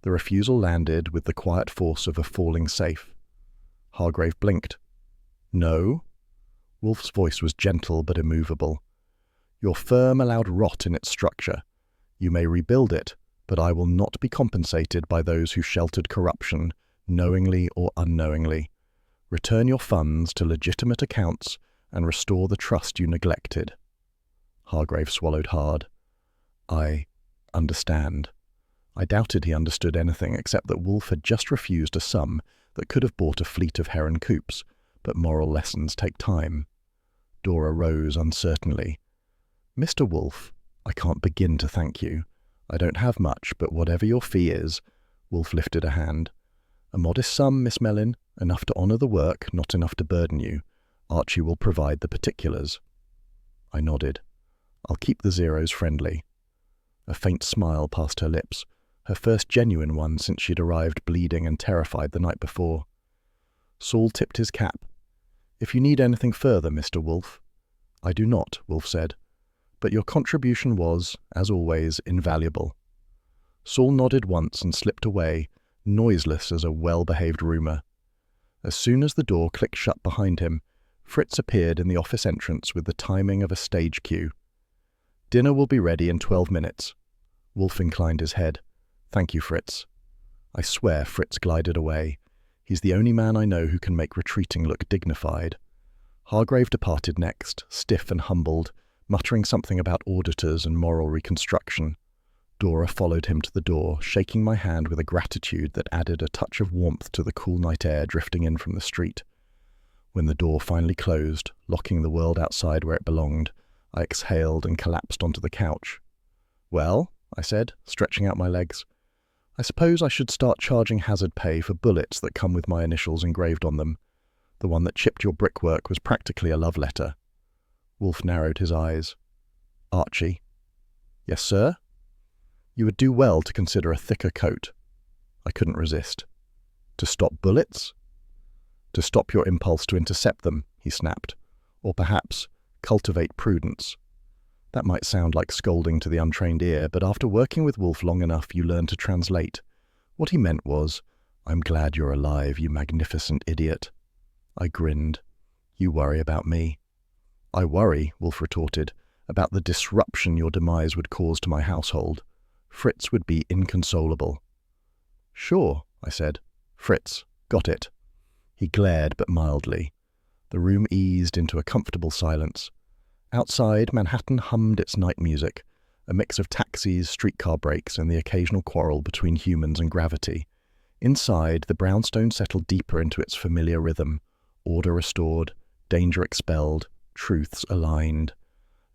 The refusal landed with the quiet force of a falling safe. Hargrave blinked. "No?" Wolfe's voice was gentle but immovable. "Your firm allowed rot in its structure. You may rebuild it, but I will not be compensated by those who sheltered corruption, knowingly or unknowingly. Return your funds to legitimate accounts and restore the trust you neglected." Hargrave swallowed hard. "I understand." I doubted he understood anything except that Wolfe had just refused a sum that could have bought a fleet of heron coops, but moral lessons take time. Dora rose uncertainly. "Mr. Wolfe, I can't begin to thank you. I don't have much, but whatever your fee is—" Wolfe lifted a hand. "A modest sum, Miss Mellin, enough to honour the work, not enough to burden you. Archie will provide the particulars." I nodded. "I'll keep the zeros friendly." A faint smile passed her lips, her first genuine one since she'd arrived bleeding and terrified the night before. Saul tipped his cap. "If you need anything further, Mr. Wolfe—" "I do not," Wolfe said. "But your contribution was, as always, invaluable." Saul nodded once and slipped away, noiseless as a well-behaved roomer. As soon as the door clicked shut behind him, Fritz appeared in the office entrance with the timing of a stage cue. "Dinner will be ready in 12 minutes. Wolfe inclined his head. "Thank you, Fritz." I swear Fritz glided away. He's the only man I know who can make retreating look dignified. Hargrave departed next, stiff and humbled, muttering something about auditors and moral reconstruction. Dora followed him to the door, shaking my hand with a gratitude that added a touch of warmth to the cool night air drifting in from the street. When the door finally closed, locking the world outside where it belonged, I exhaled and collapsed onto the couch. "Well," I said, stretching out my legs, "I suppose I should start charging hazard pay for bullets that come with my initials engraved on them. The one that chipped your brickwork was practically a love letter." Wolfe narrowed his eyes. "Archie." "Yes, sir?" "You would do well to consider a thicker coat." I couldn't resist. "To stop bullets?" "To stop your impulse to intercept them," he snapped. "Or perhaps cultivate prudence." That might sound like scolding to the untrained ear, but after working with Wolfe long enough, you learn to translate. What he meant was, "I'm glad you're alive, you magnificent idiot." I grinned. "You worry about me." "I worry," Wolfe retorted, "about the disruption your demise would cause to my household. Fritz would be inconsolable." "Sure," I said. "Fritz. Got it." He glared, but mildly. The room eased into a comfortable silence. Outside, Manhattan hummed its night music, a mix of taxis, streetcar brakes, and the occasional quarrel between humans and gravity. Inside, the brownstone settled deeper into its familiar rhythm, order restored, danger expelled, truths aligned.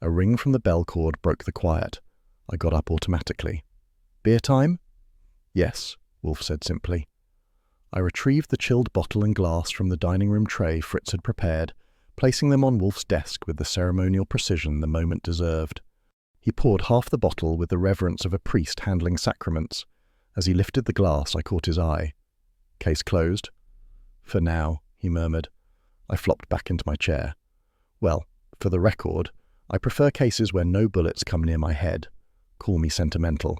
A ring from the bell cord broke the quiet. I got up automatically. "Beer time?" "Yes," Wolfe said simply. I retrieved the chilled bottle and glass from the dining room tray Fritz had prepared, placing them on Wolfe's desk with the ceremonial precision the moment deserved. He poured half the bottle with the reverence of a priest handling sacraments. As he lifted the glass, I caught his eye. "Case closed?" "For now," he murmured. I flopped back into my chair. "Well, for the record, I prefer cases where no bullets come near my head. Call me sentimental."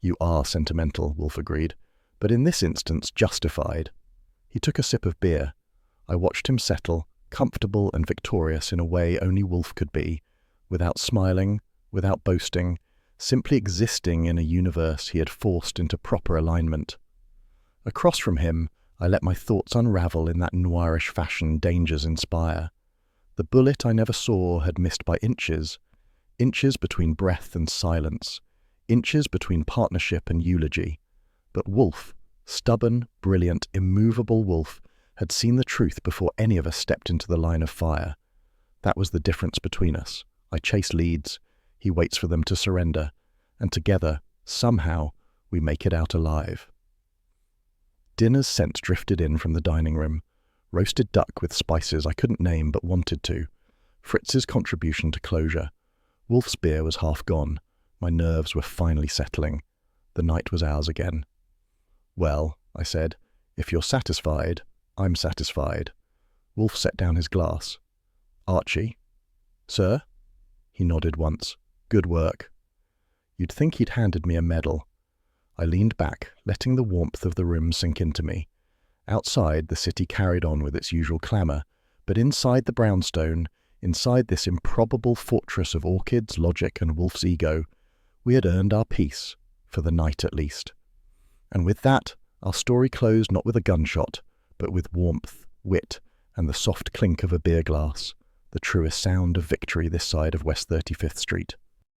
"You are sentimental," Wolfe agreed, "but in this instance justified." He took a sip of beer. I watched him settle, comfortable and victorious in a way only Wolfe could be, without smiling, without boasting, simply existing in a universe he had forced into proper alignment. Across from him, I let my thoughts unravel in that noirish fashion dangers inspire. The bullet I never saw had missed by inches, inches between breath and silence, inches between partnership and eulogy. But Wolfe, stubborn, brilliant, immovable Wolfe, had seen the truth before any of us stepped into the line of fire. That was the difference between us. I chase leads, he waits for them to surrender, and together, somehow, we make it out alive. Dinner's scent drifted in from the dining room. Roasted duck with spices I couldn't name but wanted to. Fritz's contribution to closure. Wolfe's beer was half gone. My nerves were finally settling. The night was ours again. "Well," I said, "if you're satisfied, I'm satisfied." Wolfe set down his glass. "Archie?" "Sir?" He nodded once. "Good work." You'd think he'd handed me a medal. I leaned back, letting the warmth of the room sink into me. Outside, the city carried on with its usual clamour, but inside the brownstone, inside this improbable fortress of orchids, logic, and Wolfe's ego, we had earned our peace, for the night at least. And with that, our story closed not with a gunshot, but with warmth, wit, and the soft clink of a beer glass, the truest sound of victory this side of West 35th Street.